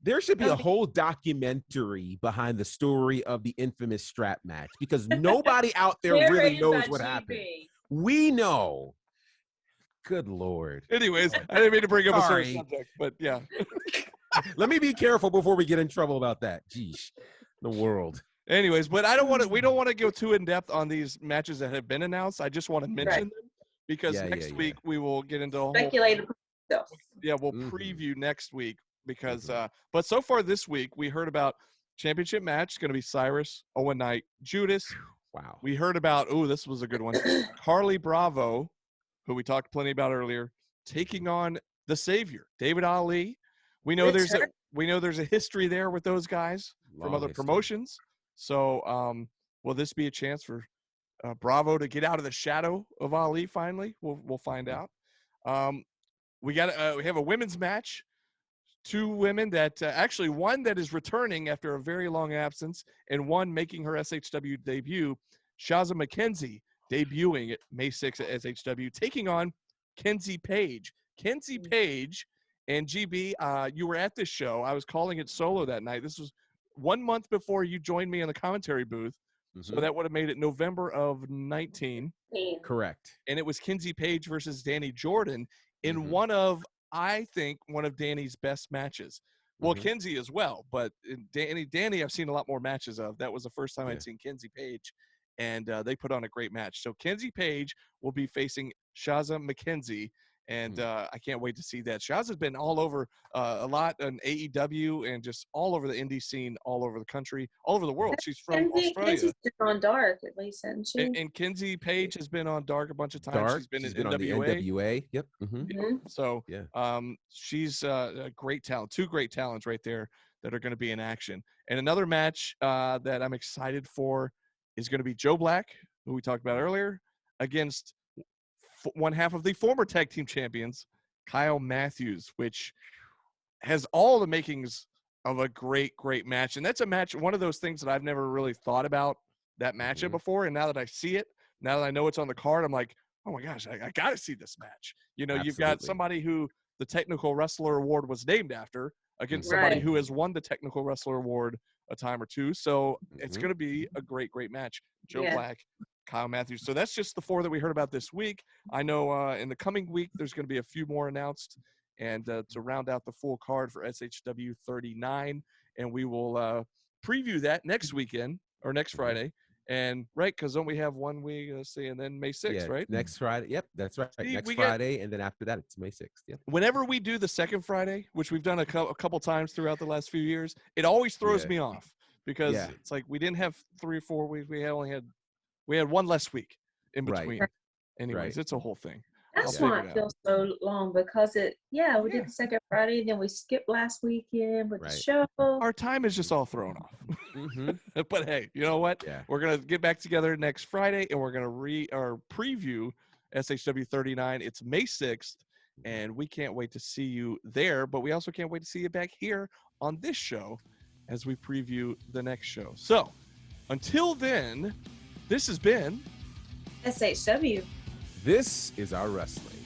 There should be a whole documentary behind the story of the infamous strap match because nobody out there really knows what happened. We know. Good Lord. Anyways, I didn't mean to bring up a certain Sorry. subject, but yeah. Let me be careful before we get in trouble about that. Geesh, the world. Anyways, but we don't want to go too in depth on these matches that have been announced. I just want to mention them because next week we will get into a whole Speculative stuff. Yeah, we'll preview next week because but so far this week we heard about championship match. It's going to be Cyrus, Owen Knight, Judas. Wow. We heard about this was a good one. Carly Bravo, who we talked plenty about earlier, taking on the Savior, David Ali. We know there's a history there with those guys from other promotions. So will this be a chance for Bravo to get out of the shadow of Ali finally? We'll find out. We have a women's match. Two women that actually one that is returning after a very long absence and one making her SHW debut. Shaza McKenzie debuting at May 6th at SHW, taking on Kinsey Page. Kinsey Page and GB, you were at this show. I was calling it solo that night. This was 1 month before you joined me in the commentary booth. So that would have made it November of 19. Correct. And it was Kinsey Page versus Danny Jordan in one of Danny's best matches. Well, Kinsey as well, but Danny I've seen a lot more matches of. That was the first time I'd seen Kinsey Page, and they put on a great match. So Kinsey Page will be facing Shaza McKenzie, and I can't wait to see that. Shaza's been all over a lot on AEW and just all over the indie scene, all over the country, all over the world. She's from Australia. Kinsey's been on Dark at least, hasn't she? And Kinsey Page has been on Dark a bunch of times. Dark. She's been in on the NWA. Yep. So she's a great talent. Two great talents right there that are going to be in action. And another match that I'm excited for is going to be Joe Black, who we talked about earlier, against one half of the former tag team champions, Kyle Matthews, which has all the makings of a great match. And that's a match, one of those things that I've never really thought about that matchup before. And now that I see it, now that I know it's on the card, I'm like, oh my gosh, I got to see this match. You know, You've got somebody who the Technical Wrestler Award was named after against somebody who has won the Technical Wrestler Award a time or two. So it's going to be a great match. Joe Black, Kyle Matthews. So that's just the four that we heard about this week. I know in the coming week, there's going to be a few more announced, and to round out the full card for SHW 39. And we will preview that next weekend or next Friday. And because don't we have 1 week, let's see, and then May 6th, right? Next Friday. Yep, that's right. See, next Friday, and then after that, it's May 6th. Yep. Whenever we do the second Friday, which we've done a couple times throughout the last few years, it always throws me off because it's like we didn't have 3 or 4 weeks. We had one less week in between. Right. Anyways, it's a whole thing. That's why it feels so long because we did the second Friday, then we skipped last weekend with the show. Our time is just all thrown off. But hey, you know what? Yeah. We're gonna get back together next Friday, and we're gonna preview SHW 39. It's May 6th, and we can't wait to see you there. But we also can't wait to see you back here on this show as we preview the next show. So until then, this has been SHW. This is our wrestling.